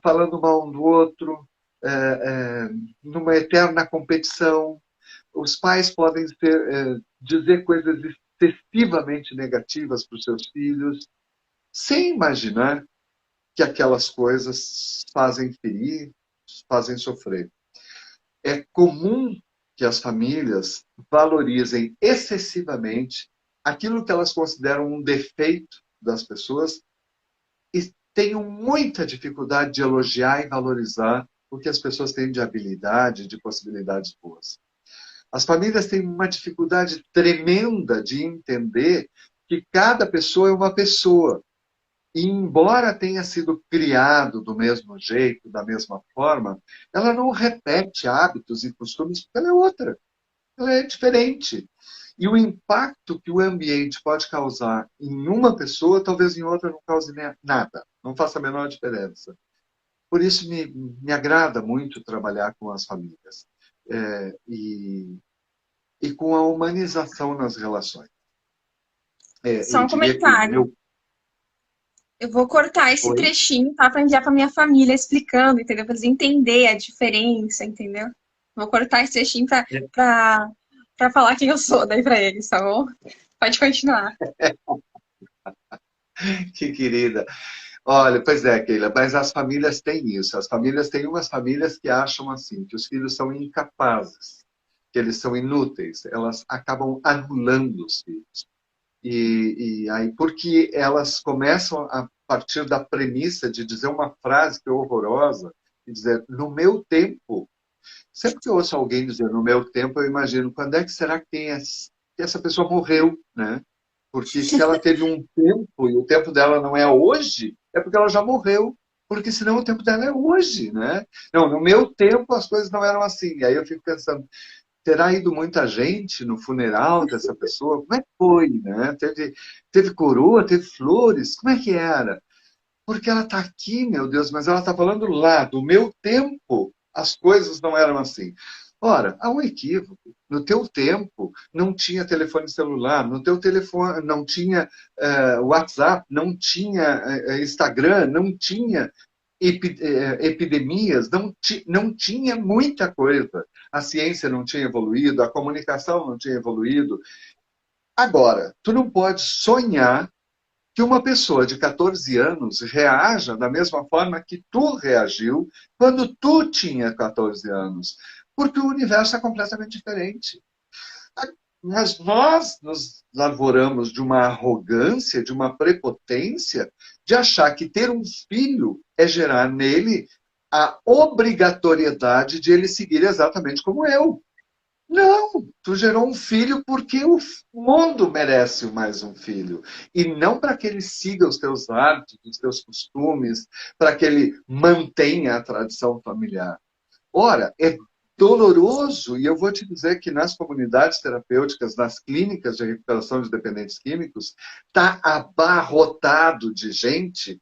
falando mal um do outro, numa eterna competição. Os pais podem dizer coisas excessivamente negativas para os seus filhos, sem imaginar que aquelas coisas fazem ferir, fazem sofrer. É comum que as famílias valorizem excessivamente aquilo que elas consideram um defeito das pessoas e tenham muita dificuldade de elogiar e valorizar o que as pessoas têm de habilidade, de possibilidades boas. As famílias têm uma dificuldade tremenda de entender que cada pessoa é uma pessoa. E embora tenha sido criado do mesmo jeito, da mesma forma, ela não repete hábitos e costumes porque ela é outra. Ela é diferente. E o impacto que o ambiente pode causar em uma pessoa, talvez em outra não cause nada. Não faça a menor diferença. Por isso me agrada muito trabalhar com as famílias. E com a humanização nas relações. Só Eu um diria que o comentário. meu... Eu vou cortar esse Oi? trechinho, tá? Pra enviar pra minha família explicando, entendeu? Pra eles entenderem a diferença, entendeu? Vou cortar esse trechinho pra, pra falar quem eu sou daí pra eles, tá bom? Pode continuar. Que querida. Olha, pois é, Keila, mas as famílias têm isso. As famílias têm umas famílias que acham assim, que os filhos são incapazes, que eles são inúteis. Elas acabam anulando os filhos. E aí, porque elas começam a partir da premissa de dizer uma frase que é horrorosa, e dizer, no meu tempo. Sempre que eu ouço alguém dizer no meu tempo, eu imagino quando é que será que essa pessoa morreu, né? Porque se ela teve um tempo e o tempo dela não é hoje, é porque ela já morreu. Porque senão o tempo dela é hoje, né? Não, no meu tempo as coisas não eram assim. E aí eu fico pensando, terá ido muita gente no funeral dessa pessoa? Como é que foi, né? Teve coroa, teve flores, como é que era? Porque ela está aqui, meu Deus, mas ela está falando lá, do meu tempo, as coisas não eram assim. Ora, há um equívoco. No teu tempo não tinha telefone celular, no teu telefone não tinha WhatsApp, não tinha Instagram, não tinha epidemias, não tinha muita coisa. A ciência não tinha evoluído, a comunicação não tinha evoluído. Agora, tu não pode sonhar que uma pessoa de 14 anos reaja da mesma forma que tu reagiu quando tu tinha 14 anos. Porque o universo é completamente diferente. Mas nós nos lavoramos de uma arrogância, de uma prepotência, de achar que ter um filho é gerar nele a obrigatoriedade de ele seguir exatamente como eu. Não, tu gerou um filho porque o mundo merece mais um filho. E não para que ele siga os teus hábitos, os teus costumes, para que ele mantenha a tradição familiar. Ora, é doloroso, e eu vou te dizer que nas comunidades terapêuticas, nas clínicas de recuperação de dependentes químicos, está abarrotado de gente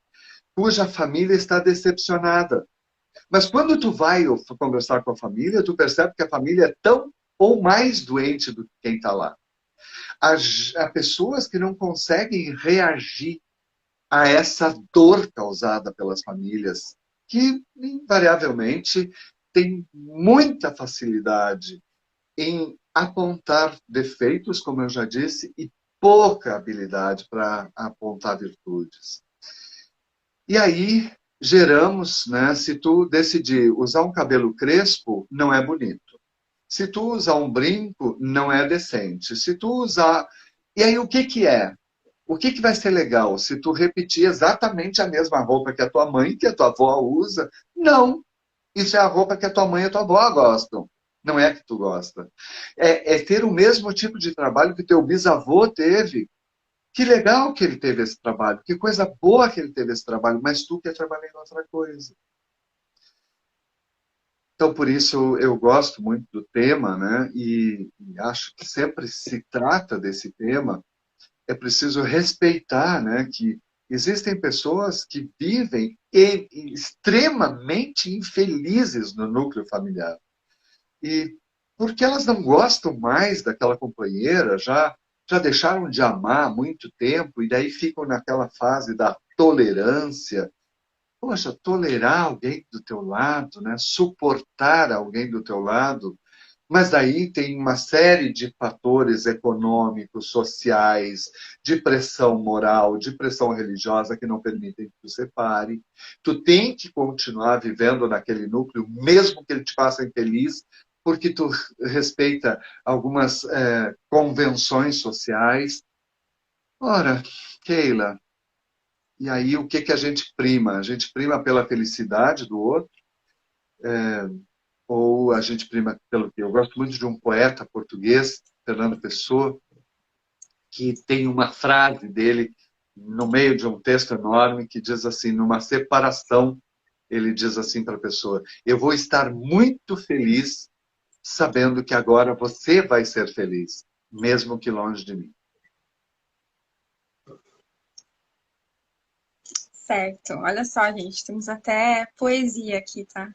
cuja família está decepcionada. Mas quando tu vai conversar com a família, tu percebe que a família é tão ou mais doente do que quem está lá. Há pessoas que não conseguem reagir a essa dor causada pelas famílias, que invariavelmente tem muita facilidade em apontar defeitos, como eu já disse, e pouca habilidade para apontar virtudes. E aí geramos, né, se tu decidir usar um cabelo crespo, não é bonito. Se tu usar um brinco, não é decente. Se tu usar... E aí o que que é? O que que vai ser legal? Se tu repetir exatamente a mesma roupa que a tua mãe, que a tua avó usa? Não. Isso é a roupa que a tua mãe e a tua avó gostam. Não é que tu gosta. É ter o mesmo tipo de trabalho que teu bisavô teve. Que legal que ele teve esse trabalho. Que coisa boa que ele teve esse trabalho. Mas tu quer trabalhar em outra coisa. Então, por isso, eu gosto muito do tema, né? E acho que sempre se trata desse tema, é preciso respeitar, né? Que existem pessoas que vivem extremamente infelizes no núcleo familiar. E porque elas não gostam mais daquela companheira, já deixaram de amar há muito tempo, e daí ficam naquela fase da tolerância. Poxa, tolerar alguém do teu lado, né? Suportar alguém do teu lado, mas daí tem uma série de fatores econômicos, sociais, de pressão moral, de pressão religiosa que não permitem que tu separe. Tu tem que continuar vivendo naquele núcleo, mesmo que ele te faça infeliz, porque tu respeita algumas convenções sociais. Ora, Keila, e aí o que que a gente prima? A gente prima pela felicidade do outro? Ou a gente prima pelo quê? Eu gosto muito de um poeta português, Fernando Pessoa, que tem uma frase dele no meio de um texto enorme que diz assim, numa separação, ele diz assim para a pessoa: eu vou estar muito feliz sabendo que agora você vai ser feliz, mesmo que longe de mim. Certo. Olha só, gente, temos até poesia aqui, tá?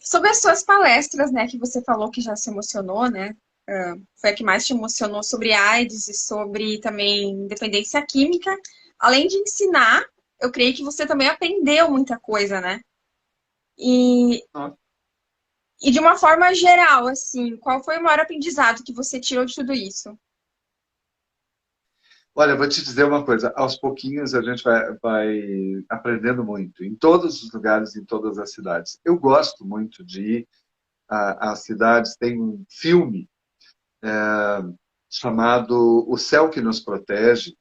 Sobre as suas palestras, né, que você falou que já se emocionou, né? Foi a que mais te emocionou sobre AIDS e sobre também dependência química. Além de ensinar, eu creio que você também aprendeu muita coisa, né? E, e de uma forma geral, assim, qual foi o maior aprendizado que você tirou de tudo isso? Olha, eu vou te dizer uma coisa, aos pouquinhos a gente vai aprendendo muito, em todos os lugares, em todas as cidades. Eu gosto muito de ir às cidades, tem um filme chamado O Céu que Nos Protege,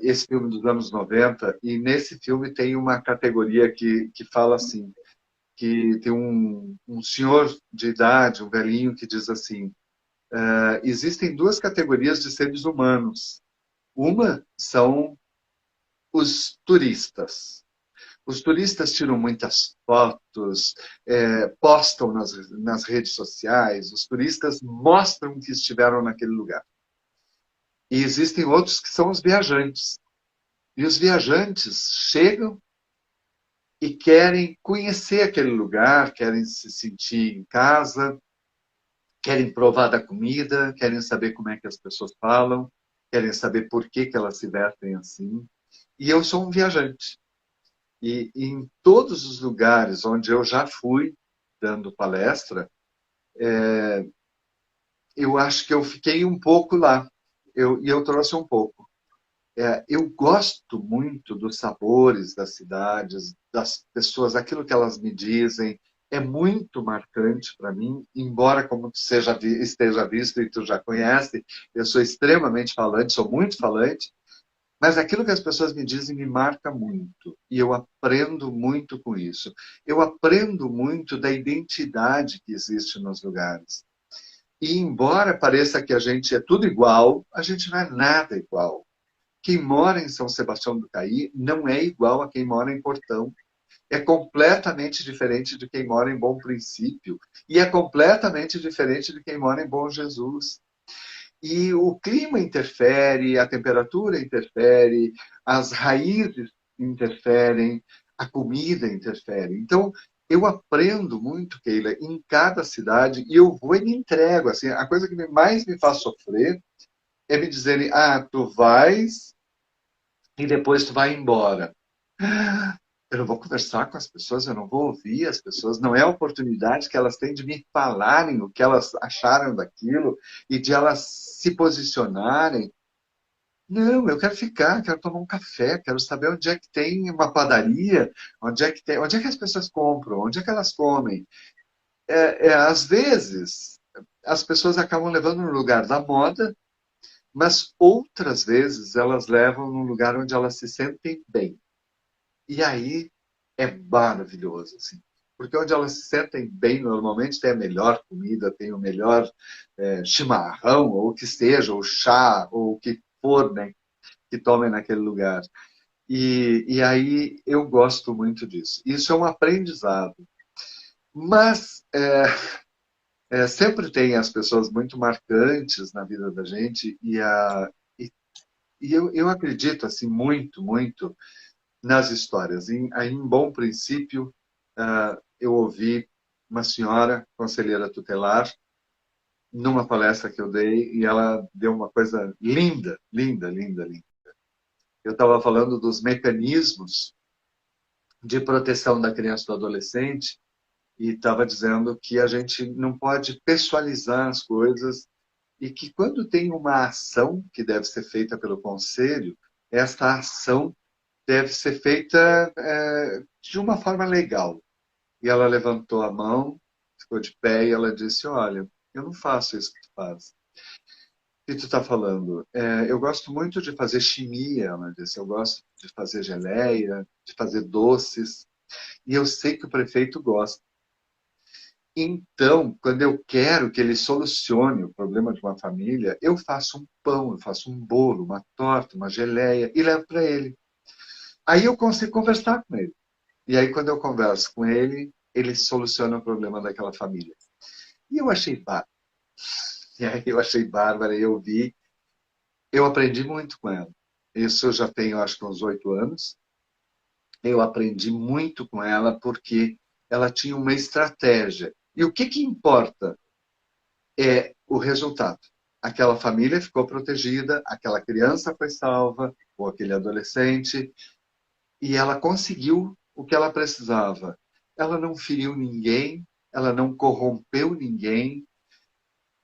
esse filme dos anos 90, e nesse filme tem uma categoria que fala assim, que tem um senhor de idade, um velhinho, que diz assim, existem duas categorias de seres humanos. Uma são os turistas. Os turistas tiram muitas fotos, postam nas redes sociais, os turistas mostram que estiveram naquele lugar. E existem outros que são os viajantes. E os viajantes chegam e querem conhecer aquele lugar, querem se sentir em casa, querem provar da comida, querem saber como é que as pessoas falam, querem saber por que que elas se vestem assim. E eu sou um viajante. E em todos os lugares onde eu já fui dando palestra, eu acho que eu fiquei um pouco lá. E eu trouxe um pouco. Eu gosto muito dos sabores das cidades, das pessoas, aquilo que elas me dizem. É muito marcante para mim, embora, como esteja visto e tu já conhece, eu sou extremamente falante, sou muito falante, mas aquilo que as pessoas me dizem me marca muito. E eu aprendo muito com isso. Eu aprendo muito da identidade que existe nos lugares. E embora pareça que a gente é tudo igual, a gente não é nada igual. Quem mora em São Sebastião do Caí não é igual a quem mora em Portão. é completamente diferente de quem mora em Bom Princípio e é completamente diferente de quem mora em Bom Jesus. E o clima interfere, a temperatura interfere, as raízes interferem, a comida interfere. Então, eu aprendo muito, Keila, em cada cidade e eu vou e me entrego. Assim, a coisa que mais me faz sofrer é me dizerem, tu vais e depois tu vai embora. Eu não vou conversar com as pessoas, eu não vou ouvir as pessoas, não é a oportunidade que elas têm de me falarem o que elas acharam daquilo e de elas se posicionarem. Não, eu quero ficar, quero tomar um café, quero saber onde é que tem uma padaria, onde é que as pessoas compram, onde é que elas comem. Às vezes, as pessoas acabam levando no lugar da moda, mas outras vezes elas levam no lugar onde elas se sentem bem. E aí é maravilhoso, assim. Porque onde elas se sentem bem, normalmente tem a melhor comida, tem o melhor chimarrão, ou o que seja, ou chá, ou o que for, né, que tomem naquele lugar. E aí eu gosto muito disso. Isso é um aprendizado. Mas sempre tem as pessoas muito marcantes na vida da gente e, eu acredito assim muito, muito nas histórias. Em Bom Princípio, eu ouvi uma senhora conselheira tutelar numa palestra que eu dei e ela deu uma coisa linda, linda, linda, linda. Eu estava falando dos mecanismos de proteção da criança e do adolescente e estava dizendo que a gente não pode pessoalizar as coisas e que quando tem uma ação que deve ser feita pelo conselho, esta ação deve ser feita de uma forma legal. E ela levantou a mão, ficou de pé e ela disse, olha, eu não faço isso que tu faz. O que tu está falando? Eu gosto muito de fazer chimia, ela disse. Eu gosto de fazer geleia, de fazer doces. E eu sei que o prefeito gosta. Então, quando eu quero que ele solucione o problema de uma família, eu faço um pão, eu faço um bolo, uma torta, uma geleia e levo para ele. Aí eu consigo conversar com ele. E aí, quando eu converso com ele, ele soluciona o problema daquela família. E eu achei bárbaro. E aí eu achei bárbaro, e eu aprendi muito com ela. Isso eu já tenho, acho que uns 8 anos. Eu aprendi muito com ela porque ela tinha uma estratégia. E o que importa é o resultado. Aquela família ficou protegida, aquela criança foi salva, ou aquele adolescente, e ela conseguiu o que ela precisava. Ela não feriu ninguém, ela não corrompeu ninguém,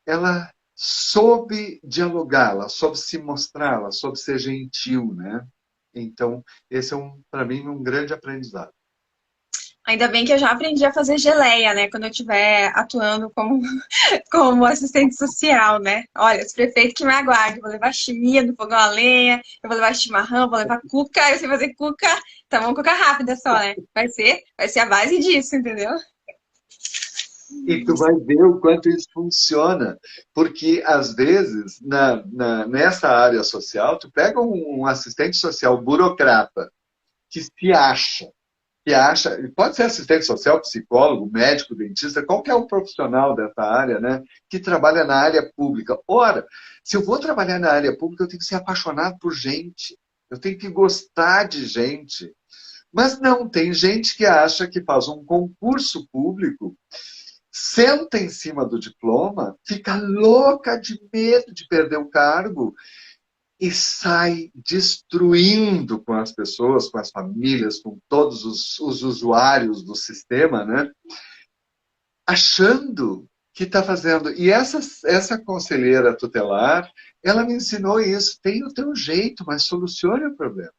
ela soube dialogar, ela soube se mostrar, ela soube ser gentil, né? Então, esse é, para mim, um grande aprendizado. Ainda bem que eu já aprendi a fazer geleia, né? Quando eu estiver atuando como, como assistente social, né? Olha, os prefeitos que me aguardem. Vou levar chimia do fogão a lenha, eu vou levar chimarrão, vou levar cuca, eu sei fazer cuca. Então, vamos cuca rápida só, né? Vai ser a base disso, entendeu? E tu vai ver o quanto isso funciona. Porque, às vezes, nessa área social, tu pega um assistente social burocrata que se acha, pode ser assistente social, psicólogo, médico, dentista, qualquer um profissional dessa área, né, que trabalha na área pública. Ora, se eu vou trabalhar na área pública, eu tenho que ser apaixonado por gente, eu tenho que gostar de gente. Mas não, tem gente que acha que faz um concurso público, senta em cima do diploma, fica louca de medo de perder o cargo e sai destruindo com as pessoas, com as famílias, com todos os usuários do sistema, né? Achando que está fazendo. E essa conselheira tutelar, ela me ensinou isso. Tem o teu jeito, mas solucione o problema.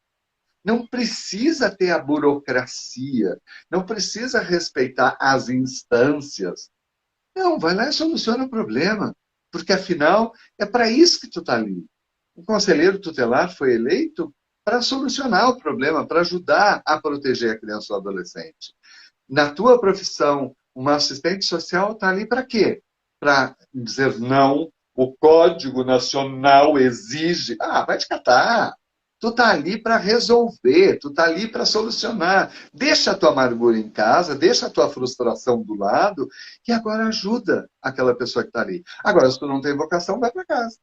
Não precisa ter a burocracia, não precisa respeitar as instâncias. Não, vai lá e soluciona o problema. Porque, afinal, é para isso que tu está ali. O conselheiro tutelar foi eleito para solucionar o problema, para ajudar a proteger a criança ou adolescente. Na tua profissão, uma assistente social está ali para quê? Para dizer não, o Código Nacional exige. Vai te catar. Tu tá ali para resolver, tu tá ali para solucionar. Deixa a tua amargura em casa, deixa a tua frustração do lado e agora ajuda aquela pessoa que está ali. Agora, se tu não tem vocação, vai para casa.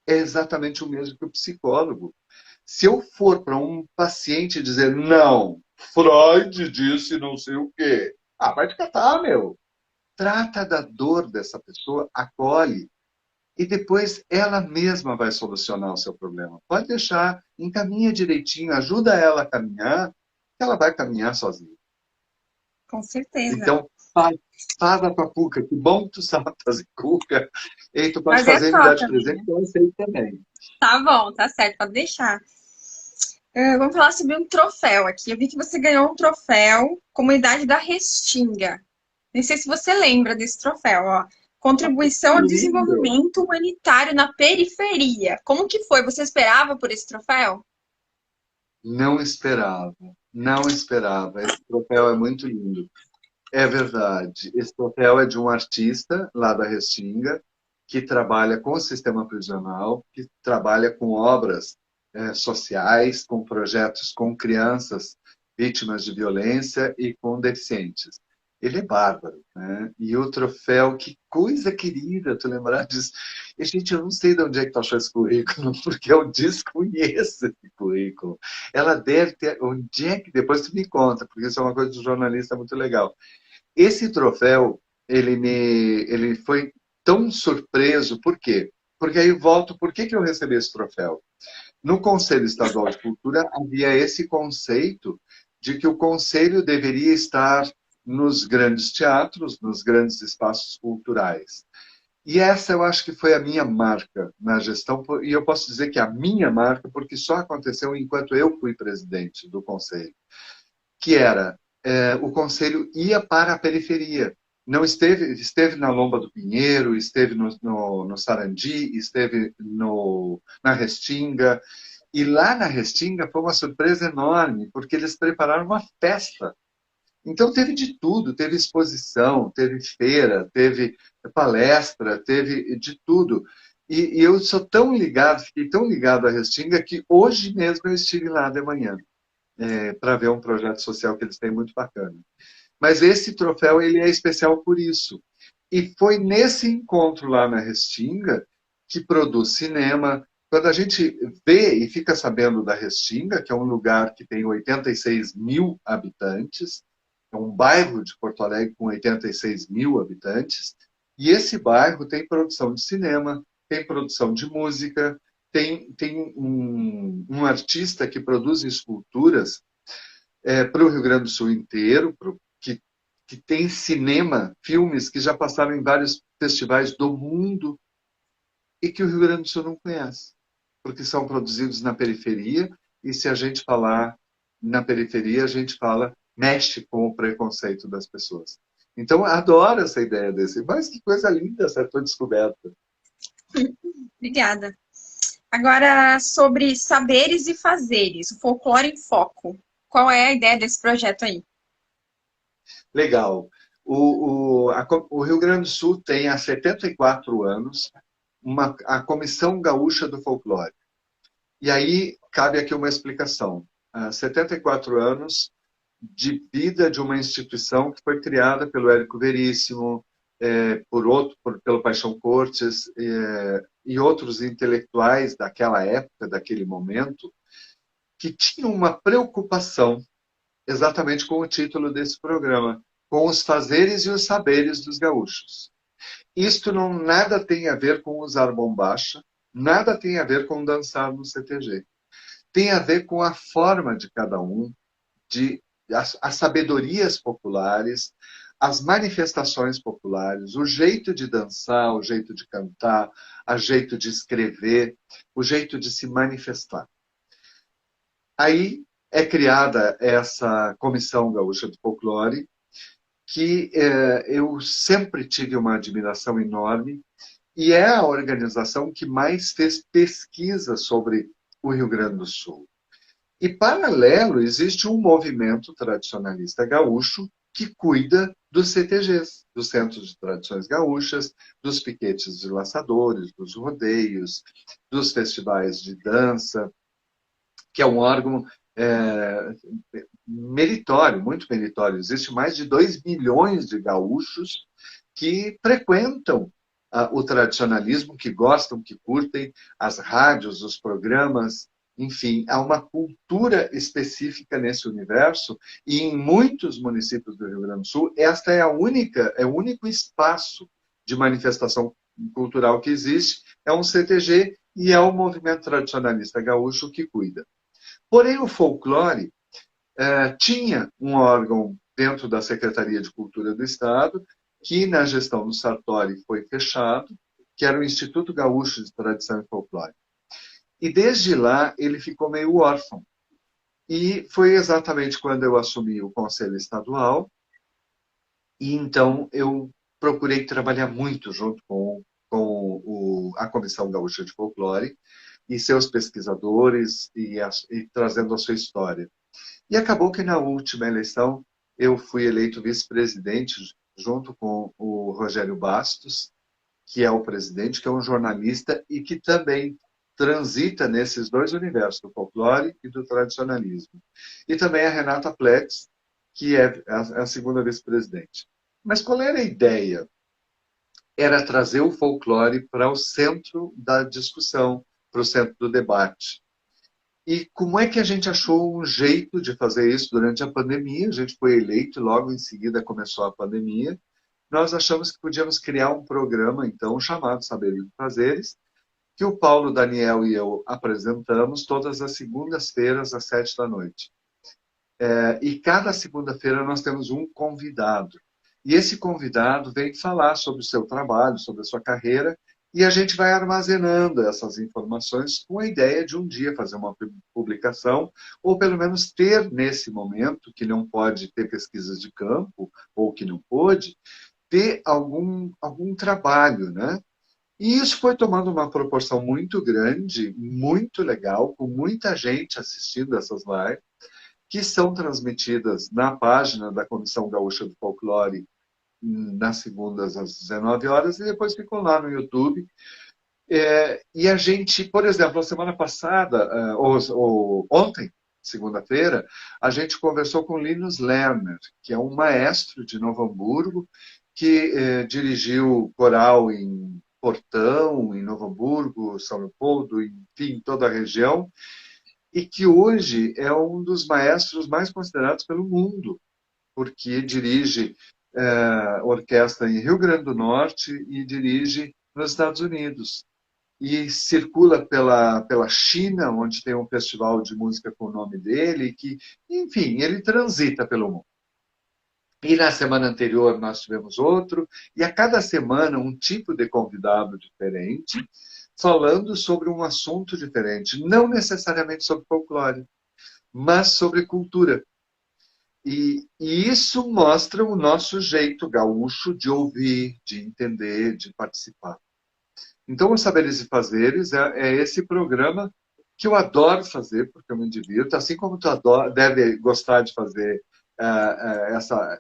É exatamente o mesmo que o psicólogo. Se eu for para um paciente dizer, não, Freud disse não sei o quê. Ah, vai te catar, meu. Trata da dor dessa pessoa, acolhe. E depois ela mesma vai solucionar o seu problema. Pode deixar, encaminha direitinho, ajuda ela a caminhar, que ela vai caminhar sozinha. Com certeza. Então, faz a tua cuca. Que bom que tu sabe fazer cuca. E tu pode Fazer fazer e me só dar de presente, também. que eu sei também. Tá bom, tá certo, pode deixar. Vamos falar sobre um troféu aqui. Eu vi que você ganhou um troféu Comunidade da Restinga. Nem sei se você lembra desse troféu, ó. Contribuição ao Lindo! desenvolvimento humanitário na periferia. Como que foi? Você esperava por esse troféu? Não esperava, não esperava. Esse troféu é muito lindo. É verdade. Esse troféu é de um artista lá da Restinga, que trabalha com o sistema prisional, que trabalha com obras sociais, com projetos com crianças vítimas de violência e com deficientes. Ele é bárbaro, né? E o troféu, que coisa querida, tu lembrar disso. E, gente, eu não sei de onde é que tu achou esse currículo, porque eu desconheço esse currículo. Ela deve ter. Onde é que. Depois tu me conta, porque isso é uma coisa do jornalista muito legal. Esse troféu, ele foi tão surpreso, por quê? Porque aí volto, por que eu recebi esse troféu? No Conselho Estadual de Cultura havia esse conceito de que o Conselho deveria estar nos grandes teatros, nos grandes espaços culturais. E essa eu acho que foi a minha marca na gestão, e eu posso dizer que a minha marca, porque só aconteceu enquanto eu fui presidente do Conselho, que era o Conselho ia para a periferia. Não esteve na Lomba do Pinheiro, esteve no Sarandi, esteve na Restinga. E lá na Restinga foi uma surpresa enorme, porque eles prepararam uma festa. Então teve de tudo, teve exposição, teve feira, teve palestra, teve de tudo. E eu sou tão ligado, fiquei tão ligado à Restinga, que hoje mesmo eu estive lá de manhã para ver um projeto social que eles têm muito bacana. Mas esse troféu ele é especial por isso. E foi nesse encontro lá na Restinga que produz cinema. Quando a gente vê e fica sabendo da Restinga, que é um lugar que tem 86 mil habitantes, é um bairro de Porto Alegre com 86 mil habitantes, e esse bairro tem produção de cinema, tem produção de música, tem um artista que produz esculturas para o Rio Grande do Sul inteiro, que tem cinema, filmes que já passaram em vários festivais do mundo e que o Rio Grande do Sul não conhece, porque são produzidos na periferia, e se a gente falar na periferia, a gente fala, mexe com o preconceito das pessoas. Então, adoro essa ideia desse. Mas que coisa linda essa tua descoberta. Obrigada. Agora, sobre saberes e fazeres, o folclore em foco. Qual é a ideia desse projeto aí? Legal. O Rio Grande do Sul tem há 74 anos a Comissão Gaúcha do Folclore. E aí cabe aqui uma explicação. 74 anos de vida de uma instituição que foi criada pelo Érico Veríssimo, pelo Paixão Cortes e outros intelectuais daquela época, daquele momento, que tinham uma preocupação exatamente com o título desse programa, com os fazeres e os saberes dos gaúchos. Isto não nada tem a ver com usar bombacha, nada tem a ver com dançar no CTG. Tem a ver com a forma de cada um, as sabedorias populares, as manifestações populares, o jeito de dançar, o jeito de cantar, o jeito de escrever, o jeito de se manifestar. Aí é criada essa Comissão Gaúcha do Folclore, que eu sempre tive uma admiração enorme, e é a organização que mais fez pesquisa sobre o Rio Grande do Sul. E, paralelo, existe um movimento tradicionalista gaúcho que cuida dos CTGs, dos Centros de Tradições Gaúchas, dos piquetes de laçadores, dos rodeios, dos festivais de dança. que é um órgão meritório, muito meritório. Existe mais de 2 milhões de gaúchos que frequentam o tradicionalismo, que gostam, que curtem as rádios, os programas, enfim, há uma cultura específica nesse universo e em muitos municípios do Rio Grande do Sul, esta é o único espaço de manifestação cultural que existe, é um CTG e é o movimento tradicionalista gaúcho que cuida. Porém, o folclore tinha um órgão dentro da Secretaria de Cultura do Estado, que na gestão do Sartori foi fechado, que era o Instituto Gaúcho de Tradição e Folclore. E desde lá ele ficou meio órfão. E foi exatamente quando eu assumi o Conselho Estadual, e então eu procurei trabalhar muito junto com a Comissão Gaúcha de Folclore e seus pesquisadores e trazendo a sua história. E acabou que na última eleição eu fui eleito vice-presidente junto com o Rogério Bastos, que é o presidente, que é um jornalista e que também transita nesses dois universos, do folclore e do tradicionalismo. E também a Renata Pletz, que é a segunda vice-presidente. Mas qual era a ideia? Era trazer o folclore para o centro da discussão, para o centro do debate. E como é que a gente achou um jeito de fazer isso durante a pandemia? A gente foi eleito e logo em seguida começou a pandemia. Nós achamos que podíamos criar um programa, então, chamado Saberes e Fazeres, que o Paulo, Daniel e eu apresentamos todas as segundas-feiras, às 7 da noite. E cada segunda-feira nós temos um convidado. E esse convidado vem falar sobre o seu trabalho, sobre a sua carreira, e a gente vai armazenando essas informações com a ideia de um dia fazer uma publicação, ou pelo menos ter nesse momento, que não pode ter pesquisas de campo, ou que não pôde, ter algum trabalho, né? E isso foi tomando uma proporção muito grande, muito legal, com muita gente assistindo essas lives, que são transmitidas na página da Comissão Gaúcha do Folclore nas segundas às 19 horas e depois ficam lá no YouTube. E a gente, por exemplo, na semana passada, ou ontem, segunda-feira, a gente conversou com Linus Lerner, que é um maestro de Novo Hamburgo, que dirigiu coral em Portão, em Novo Hamburgo, São Leopoldo, enfim, toda a região, e que hoje é um dos maestros mais considerados pelo mundo, porque dirige orquestra em Rio Grande do Norte e dirige nos Estados Unidos. E circula pela China, onde tem um festival de música com o nome dele, que, enfim, ele transita pelo mundo. E na semana anterior nós tivemos outro, e a cada semana um tipo de convidado diferente, falando sobre um assunto diferente, não necessariamente sobre folclore, mas sobre cultura. E isso mostra o nosso jeito gaúcho de ouvir, de entender, de participar. Então, o Saberes e Fazeres é esse programa que eu adoro fazer, porque eu me divirto, assim como tu deve gostar de fazer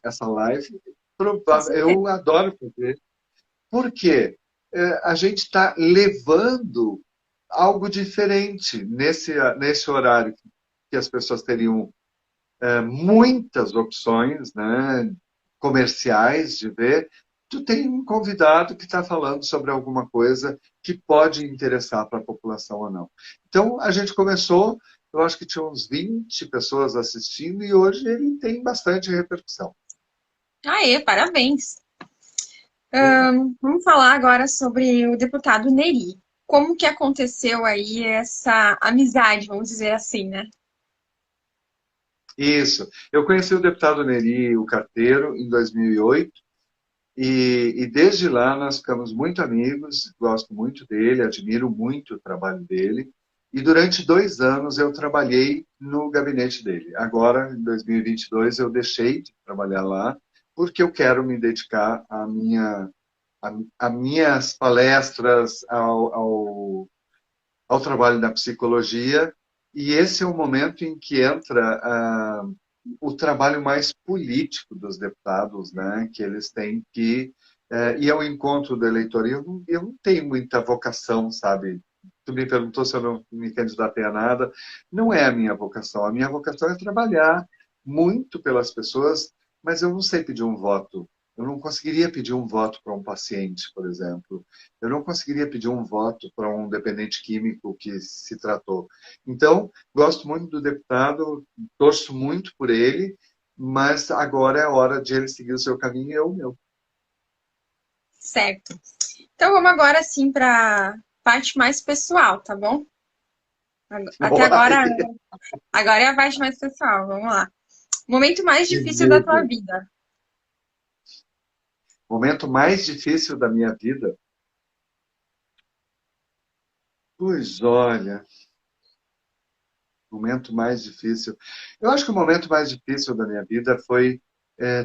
essa live, eu adoro fazer, porque a gente está levando algo diferente nesse horário que as pessoas teriam muitas opções, né, comerciais de ver. Tu tem um convidado que está falando sobre alguma coisa que pode interessar para a população ou não. Então, a gente começou, eu acho que tinha uns 20 pessoas assistindo e hoje ele tem bastante repercussão. Aê, parabéns! Vamos falar agora sobre o deputado Neri. Como que aconteceu aí essa amizade, vamos dizer assim, né? Isso. Eu conheci o deputado Neri, o carteiro, em 2008, e desde lá nós ficamos muito amigos, gosto muito dele, admiro muito o trabalho dele, e durante 2 anos eu trabalhei no gabinete dele. Agora, em 2022, eu deixei de trabalhar lá, porque eu quero me dedicar a minhas palestras, ao trabalho da psicologia, e esse é o momento em que entra o trabalho mais político dos deputados, né? Que eles têm que ir ao encontro do eleitor. Eu não tenho muita vocação, sabe, tu me perguntou se eu não me candidatei a nada. Não é a minha vocação. A minha vocação é trabalhar muito pelas pessoas, mas eu não sei pedir um voto. Eu não conseguiria pedir um voto para um paciente, por exemplo. Eu não conseguiria pedir um voto para um dependente químico que se tratou. Então, gosto muito do deputado, torço muito por ele, mas agora é a hora de ele seguir o seu caminho e eu o meu. Certo. Então vamos agora sim para parte mais pessoal, tá bom? Até agora, Olha, agora é a parte mais pessoal. Vamos lá. Momento mais que difícil da tua medo. vida. O momento mais difícil da minha vida. Pois olha, momento mais difícil. Eu acho que o momento mais difícil da minha vida foi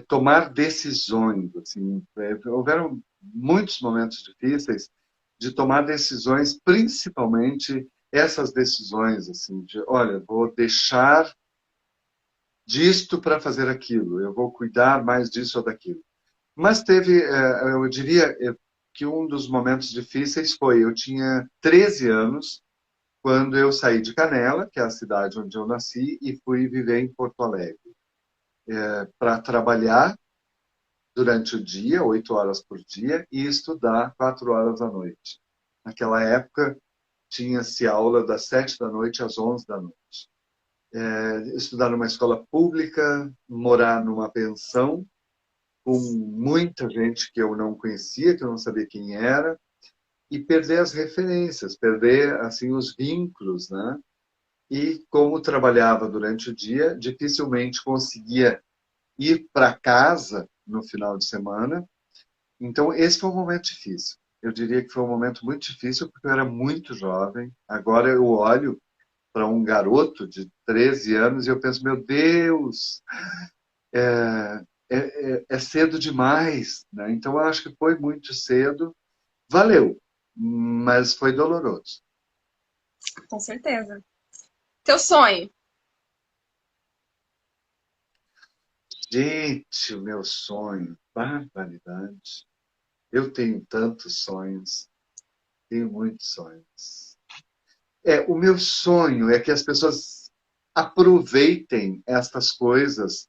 tomar decisões. Assim, houveram muitos momentos difíceis de tomar decisões, principalmente essas decisões, assim, de, olha, vou deixar disto para fazer aquilo, eu vou cuidar mais disso ou daquilo. Mas teve, eu diria que um dos momentos difíceis foi, eu tinha 13 anos, quando eu saí de Canela, que é a cidade onde eu nasci, e fui viver em Porto Alegre, para trabalhar durante o dia, 8 horas por dia, e estudar 4 horas à noite. Naquela época, tinha-se aula das 7 da noite às 11 da noite. Estudar numa escola pública, morar numa pensão, com muita gente que eu não conhecia, que eu não sabia quem era, e perder as referências, perder assim os vínculos, né? E como trabalhava durante o dia, dificilmente conseguia ir para casa no final de semana. Então, esse foi um momento difícil. Eu diria que foi um momento muito difícil, porque eu era muito jovem. Agora eu olho para um garoto de 13 anos e eu penso, meu Deus, é cedo demais, né? Então, eu acho que foi muito cedo. Valeu, mas foi doloroso. Com certeza. Teu sonho. Gente, o meu sonho, barbaridade. Eu tenho tantos sonhos, tenho muitos sonhos. O meu sonho é que as pessoas aproveitem estas coisas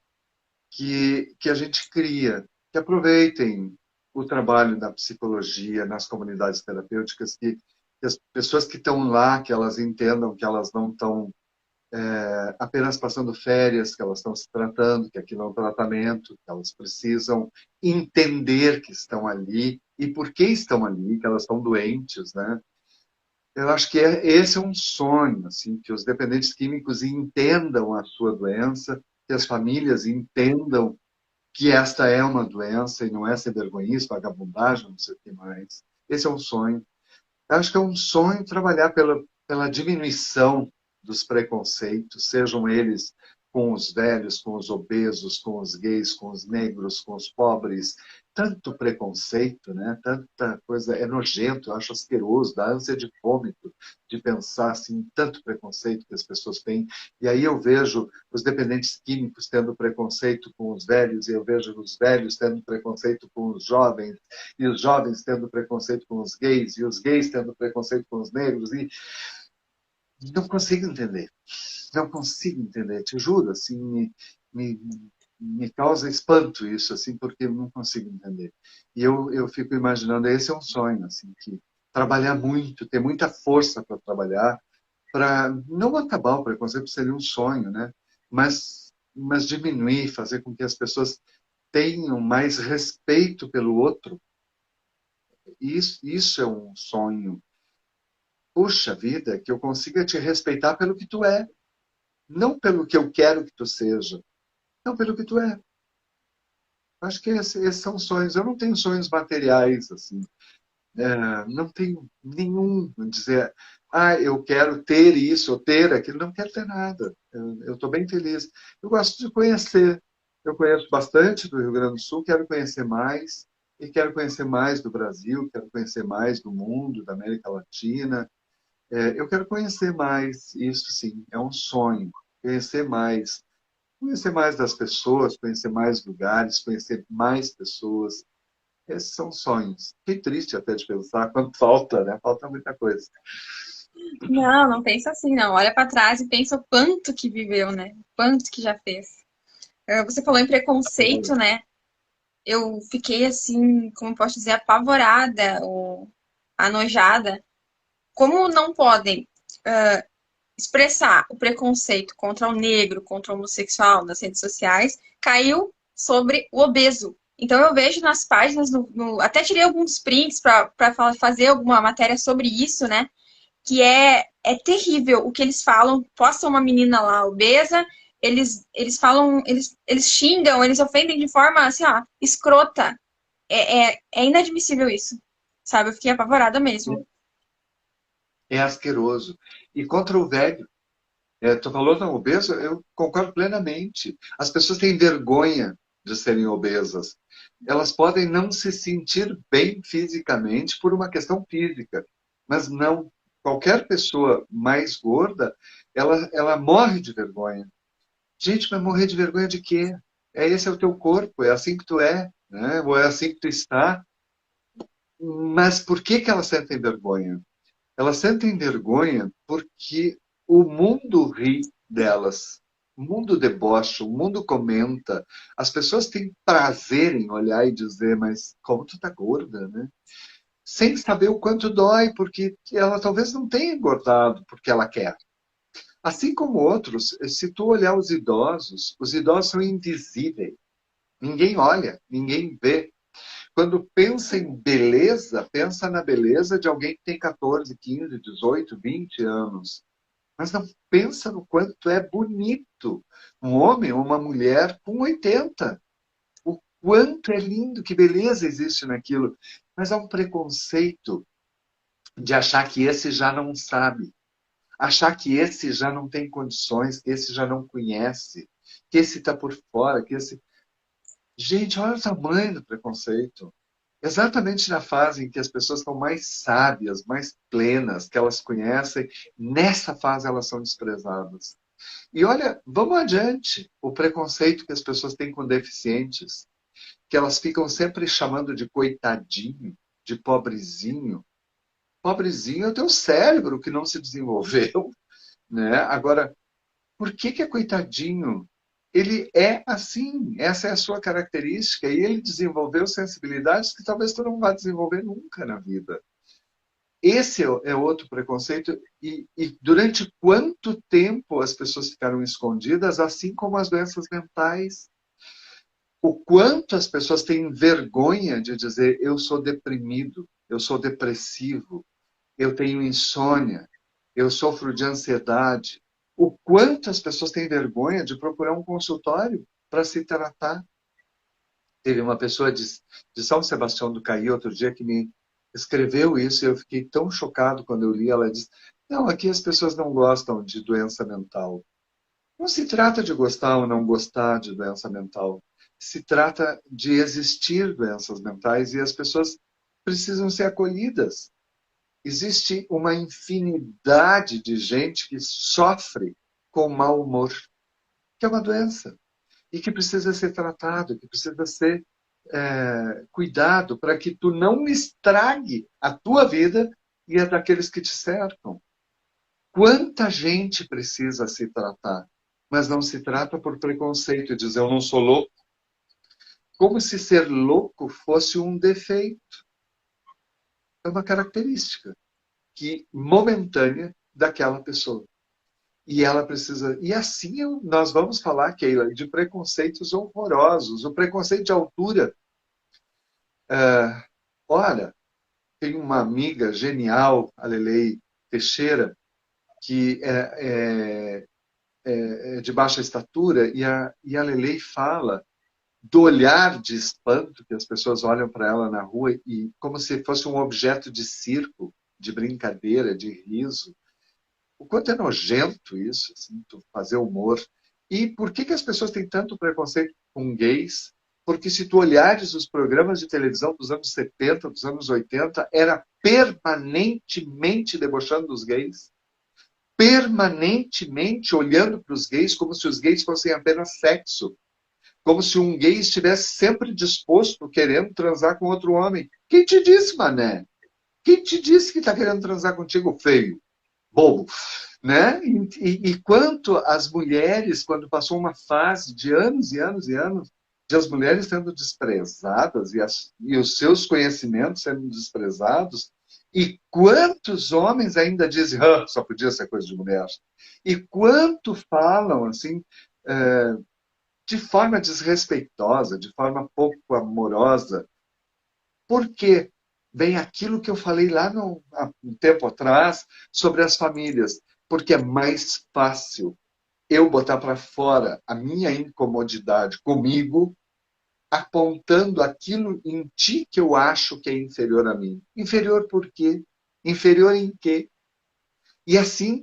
que a gente cria, que aproveitem o trabalho da psicologia, nas comunidades terapêuticas, que as pessoas que estão lá, que elas entendam que elas não estão apenas passando férias, que elas estão se tratando, que aquilo é um tratamento, que elas precisam entender que estão ali e por que estão ali, que elas estão doentes, né? Eu acho que esse é um sonho, assim, que os dependentes químicos entendam a sua doença, que as famílias entendam que esta é uma doença e não é ser vergonhice, vagabundagem, não sei o que mais. Esse é um sonho. Eu acho que é um sonho trabalhar pela diminuição dos preconceitos, sejam eles com os velhos, com os obesos, com os gays, com os negros, com os pobres. Tanto preconceito, né? Tanta coisa, é nojento, eu acho asqueroso, dá ânsia de vômito de pensar assim, tanto preconceito que as pessoas têm. E aí eu vejo os dependentes químicos tendo preconceito com os velhos, e eu vejo os velhos tendo preconceito com os jovens, e os jovens tendo preconceito com os gays, e os gays tendo preconceito com os negros, e não consigo entender. Não consigo entender, te juro, assim, me, me causa espanto isso, assim, porque eu não consigo entender. E eu fico imaginando, esse é um sonho, assim, que trabalhar muito, ter muita força para trabalhar, para não acabar o preconceito, seria um sonho, né? Mas diminuir, fazer com que as pessoas tenham mais respeito pelo outro. Isso é um sonho. Puxa vida, que eu consiga te respeitar pelo que tu é, não pelo que eu quero que tu seja, não pelo que tu é. Acho que esses são sonhos. Eu não tenho sonhos materiais, assim. Não tenho nenhum dizer, eu quero ter isso ou ter aquilo. Não quero ter nada. Eu estou bem feliz. Eu gosto de conhecer. Eu conheço bastante do Rio Grande do Sul, quero conhecer mais. E quero conhecer mais do Brasil, quero conhecer mais do mundo, da América Latina. Eu quero conhecer mais, isso sim, é um sonho. Conhecer mais. Conhecer mais das pessoas, conhecer mais lugares, conhecer mais pessoas. Esses são sonhos. Fiquei triste até de pensar quanto falta, né? Falta muita coisa. Não, não pensa assim, não. Olha para trás e pensa o quanto que viveu, né? O quanto que já fez. Você falou em preconceito, né? Eu fiquei assim, como posso dizer, apavorada ou anojada. Como não podem expressar o preconceito contra o negro, contra o homossexual nas redes sociais, caiu sobre o obeso. Então eu vejo nas páginas, até tirei alguns prints para fazer alguma matéria sobre isso, né? Que é terrível o que eles falam. Postam uma menina lá obesa, eles falam, eles xingam, eles ofendem de forma assim, ó, escrota. É inadmissível isso, sabe? Eu fiquei apavorada mesmo. É asqueroso. E contra o velho. Tu falou não, obeso, eu concordo plenamente. As pessoas têm vergonha de serem obesas. Elas podem não se sentir bem fisicamente por uma questão física, mas não. Qualquer pessoa mais gorda, ela morre de vergonha. Gente, mas morrer de vergonha de quê? Esse é o teu corpo, é assim que tu é, né? Ou é assim que tu está. Mas por que que elas sentem vergonha? Elas sentem vergonha porque o mundo ri delas. O mundo debocha, o mundo comenta. As pessoas têm prazer em olhar e dizer, mas como tu tá gorda, né? Sem saber o quanto dói, porque ela talvez não tenha engordado porque ela quer. Assim como outros, se tu olhar os idosos são invisíveis. Ninguém olha, ninguém vê. Quando pensa em beleza, pensa na beleza de alguém que tem 14, 15, 18, 20 anos. Mas não pensa no quanto é bonito um homem ou uma mulher com 80. O quanto é lindo, que beleza existe naquilo. Mas há um preconceito de achar que esse já não sabe, achar que esse já não tem condições, que esse já não conhece, que esse está por fora, que esse. Gente, olha o tamanho do preconceito. Exatamente na fase em que as pessoas estão mais sábias, mais plenas, que elas conhecem, nessa fase elas são desprezadas. E olha, vamos adiante. O preconceito que as pessoas têm com deficientes, que elas ficam sempre chamando de coitadinho, de pobrezinho. Pobrezinho é o teu cérebro que não se desenvolveu, né? Agora, por que que é coitadinho? Ele é assim, essa é a sua característica, e ele desenvolveu sensibilidades que talvez tu não vá desenvolver nunca na vida. Esse é outro preconceito, e durante quanto tempo as pessoas ficaram escondidas, assim como as doenças mentais. O quanto as pessoas têm vergonha de dizer eu sou deprimido, eu sou depressivo, eu tenho insônia, eu sofro de ansiedade. O quanto as pessoas têm vergonha de procurar um consultório para se tratar. Teve uma pessoa de São Sebastião do Caí outro dia que me escreveu isso e eu fiquei tão chocado quando eu li. Ela disse: não, aqui as pessoas não gostam de doença mental. Não se trata de gostar ou não gostar de doença mental. Se trata de existir doenças mentais e as pessoas precisam ser acolhidas. Existe uma infinidade de gente que sofre com mau humor, que é uma doença, e que precisa ser tratado, que precisa ser cuidado para que tu não estrague a tua vida e a daqueles que te cercam. Quanta gente precisa se tratar, mas não se trata por preconceito, dizer eu não sou louco, como se ser louco fosse um defeito. É uma característica que momentânea daquela pessoa. E ela precisa. E assim nós vamos falar, Keila, de preconceitos horrorosos. O preconceito de altura. Olha, tem uma amiga genial, a Lelei Teixeira, que é de baixa estatura, e a Lelei fala do olhar de espanto que as pessoas olham para ela na rua e como se fosse um objeto de circo, de brincadeira, de riso. O quanto é nojento isso, assim, tu fazer humor. E por que que as pessoas têm tanto preconceito com gays? Porque se tu olhares os programas de televisão dos anos 70, dos anos 80, era permanentemente debochando dos gays, permanentemente olhando para os gays como se os gays fossem apenas sexo, como se um gay estivesse sempre disposto, querendo transar com outro homem. Quem te disse, mané? Quem te disse que está querendo transar contigo, feio? bobo, né? E quanto as mulheres, quando passou uma fase de anos e anos e anos, de as mulheres sendo desprezadas e os seus conhecimentos sendo desprezados, e quantos homens ainda dizem, ah, só podia ser coisa de mulher. E quanto falam assim, de forma desrespeitosa, de forma pouco amorosa. Por quê? Bem, aquilo que eu falei lá há um tempo atrás sobre as famílias. Porque é mais fácil eu botar para fora a minha incomodidade comigo, apontando aquilo em ti que eu acho que é inferior a mim. Inferior por quê? Inferior em quê? E assim,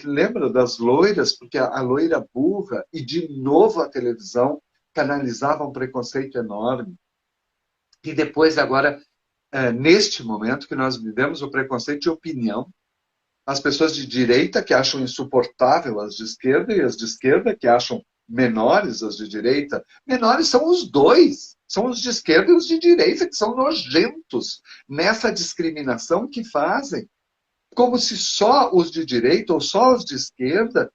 lembra das loiras? Porque a loira burra, e de novo a televisão, canalizava um preconceito enorme. E depois, agora, neste momento que nós vivemos, o preconceito de opinião, as pessoas de direita que acham insuportável as de esquerda e as de esquerda que acham menores as de direita. Menores são os dois. São os de esquerda e os de direita, que são nojentos nessa discriminação que fazem. Como se só os de direita ou só os de esquerda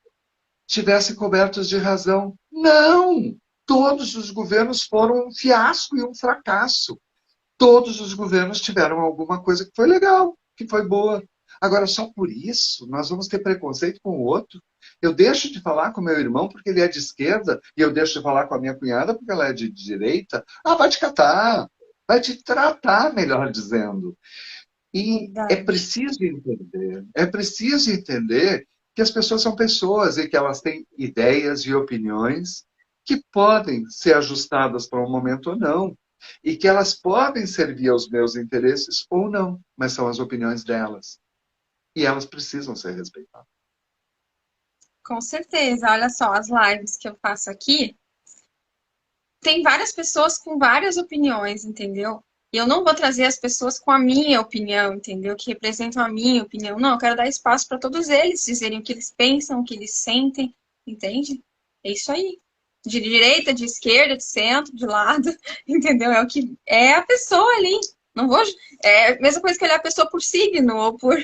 tivessem cobertos de razão. Não! Todos os governos foram um fiasco e um fracasso. Todos os governos tiveram alguma coisa que foi legal, que foi boa. Agora, só por isso, nós vamos ter preconceito com o outro? Eu deixo de falar com meu irmão porque ele é de esquerda e eu deixo de falar com a minha cunhada porque ela é de direita? Ah, vai te catar, vai te tratar, melhor dizendo. E Verdade. é preciso entender que as pessoas são pessoas e que elas têm ideias e opiniões que podem ser ajustadas para um momento ou não. E que elas podem servir aos meus interesses ou não, mas são as opiniões delas. E elas precisam ser respeitadas. Com certeza. Olha só, as lives que eu faço aqui, tem várias pessoas com várias opiniões, entendeu? E eu não vou trazer as pessoas com a minha opinião, entendeu? Que representam a minha opinião. Não, eu quero dar espaço para todos eles dizerem o que eles pensam, o que eles sentem, entende? É isso aí. De direita, de esquerda, de centro, de lado, entendeu? É o que é a pessoa ali. Não vou. É a mesma coisa que olhar a pessoa por signo ou por.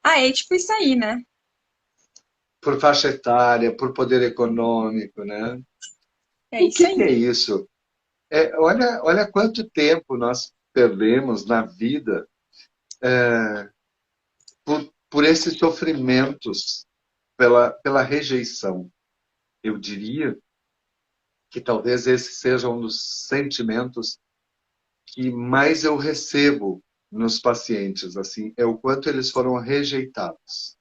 Ah, é tipo isso aí, né? Por faixa etária, por poder econômico, né? É O isso que é aí. isso? Olha quanto tempo nós perdemos na vida por esses sofrimentos, pela rejeição. Eu diria que talvez esse seja um dos sentimentos que mais eu recebo nos pacientes, assim, é o quanto eles foram rejeitados.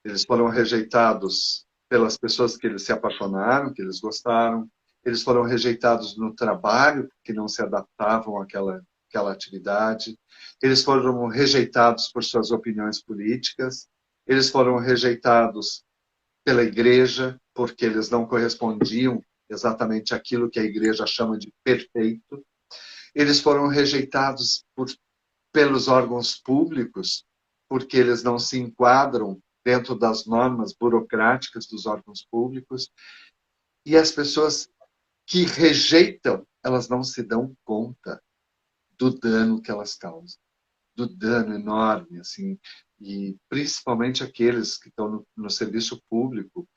Eles foram rejeitados pelas pessoas que eles se apaixonaram, que eles gostaram. Eles foram rejeitados no trabalho, que não se adaptavam àquela atividade. Eles foram rejeitados por suas opiniões políticas. Eles foram rejeitados pela igreja, porque eles não correspondiam exatamente àquilo que a igreja chama de perfeito. Eles foram rejeitados pelos órgãos públicos, porque eles não se enquadram dentro das normas burocráticas dos órgãos públicos. E as pessoas que rejeitam, elas não se dão conta do dano que elas causam, do dano enorme, assim, e principalmente aqueles que estão no serviço público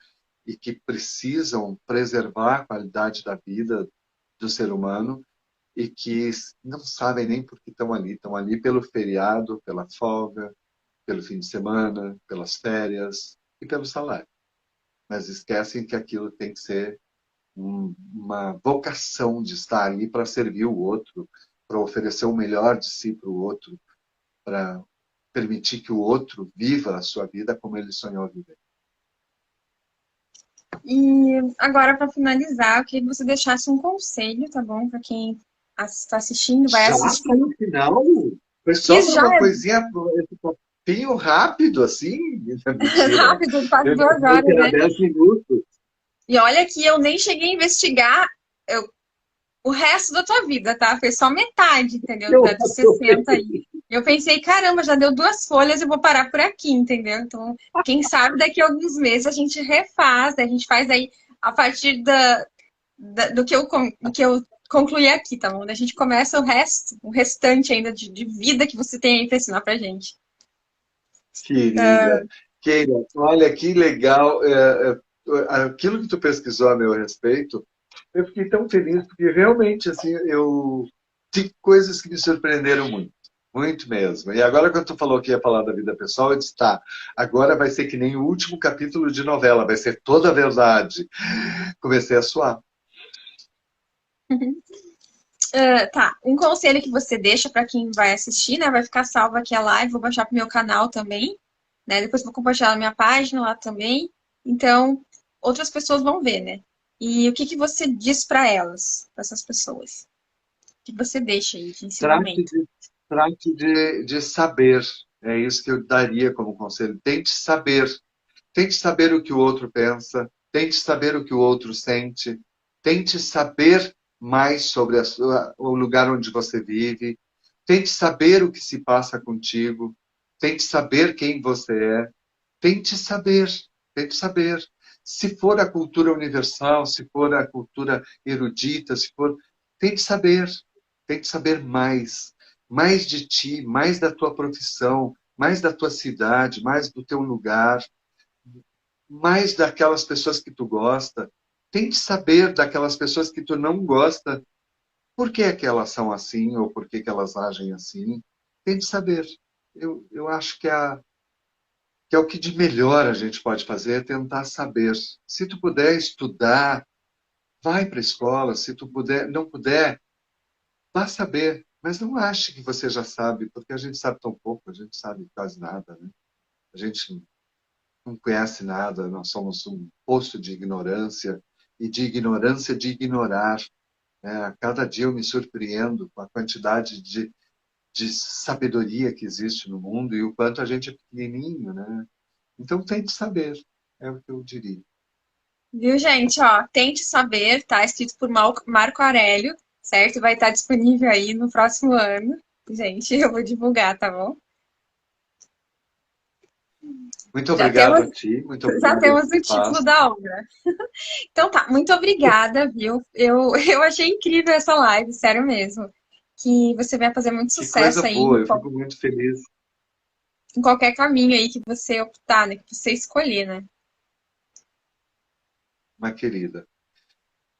e que precisam preservar a qualidade da vida do ser humano e que não sabem nem por que estão ali pelo feriado, pela folga, pelo fim de semana, pelas férias e pelo salário. Mas esquecem que aquilo tem que ser uma vocação de estar ali para servir o outro, para oferecer o melhor de si para o outro, para permitir que o outro viva a sua vida como ele sonhou viver. E agora, para finalizar, eu queria que você deixasse um conselho, tá bom? Para quem está assistindo, vai Já assistir, está no final? Foi que só para já uma é coisinha, esse papinho rápido, assim? Mentira. rápido, quase Eu 2 horas, que era né? 10 minutos. E olha que eu nem cheguei a investigar o resto da tua vida, tá? Foi só metade, entendeu? Eu Dos 60 aí. Eu pensei, caramba, já deu 2 folhas e vou parar por aqui, entendeu? Então, quem sabe daqui a alguns meses a gente refaz, a gente faz aí a partir do que eu concluí aqui, tá bom? A gente começa o restante ainda de vida que você tem aí pra ensinar pra gente. Ah, Querida, querida, olha que legal. Aquilo que tu pesquisou a meu respeito, eu fiquei tão feliz, porque realmente, assim, eu tive coisas que me surpreenderam muito. Muito mesmo. E agora, quando tu falou que ia falar da vida pessoal, eu disse, tá, agora vai ser que nem o último capítulo de novela, vai ser toda a verdade. Comecei a suar. tá, um conselho que você deixa para quem vai assistir, né? Vai ficar salvo aqui a live, vou baixar pro meu canal também, né? Depois vou compartilhar na minha página lá também. Então, outras pessoas vão ver, né? E o que que você diz para elas, para essas pessoas? O que você deixa aí de Trate ensinamento? de, trate de saber. É isso que eu daria como conselho. Tente saber. Tente saber o que o outro pensa. Tente saber o que o outro sente. Tente saber mais sobre o lugar onde você vive. Tente saber o que se passa contigo. Tente saber quem você é. Tente saber. Tente saber. Se for a cultura universal, se for a cultura erudita, se for. Tente saber. Tente saber mais. Mais de ti, mais da tua profissão, mais da tua cidade, mais do teu lugar, mais daquelas pessoas que tu gosta. Tente saber daquelas pessoas que tu não gosta, por que é que elas são assim ou por que que elas agem assim. Tente saber. Eu acho que é o que de melhor a gente pode fazer, é tentar saber. Se tu puder estudar, vai para a escola. Se tu puder, não puder, vá saber. Mas não ache que você já sabe, porque a gente sabe tão pouco, a gente sabe quase nada, né? A gente não conhece nada, nós somos um poço de ignorância e de ignorância de ignorar. Né? A cada dia eu me surpreendo com a quantidade de sabedoria que existe no mundo e o quanto a gente é pequenininho, né? Então tente saber, é o que eu diria. Viu, gente? Ó, tente saber, tá? Escrito por Marco Aurélio, certo? Vai estar disponível aí no próximo ano. Gente, eu vou divulgar, tá bom? Muito Já obrigado temos, a ti, muito já obrigado temos pelo o título espaço. da obra. Então tá, muito obrigada, viu? Eu achei incrível essa live, sério mesmo. Que você vai fazer muito Que coisa sucesso aí boa, eu fico muito feliz. em qualquer caminho aí que você optar, né? Que você escolher, né? Uma querida.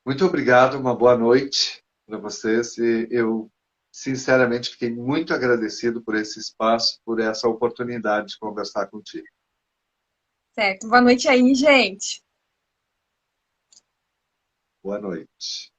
Muito obrigado, uma boa noite para vocês. E eu, sinceramente, fiquei muito agradecido por esse espaço, por essa oportunidade de conversar contigo. Certo. Boa noite aí, gente. Boa noite.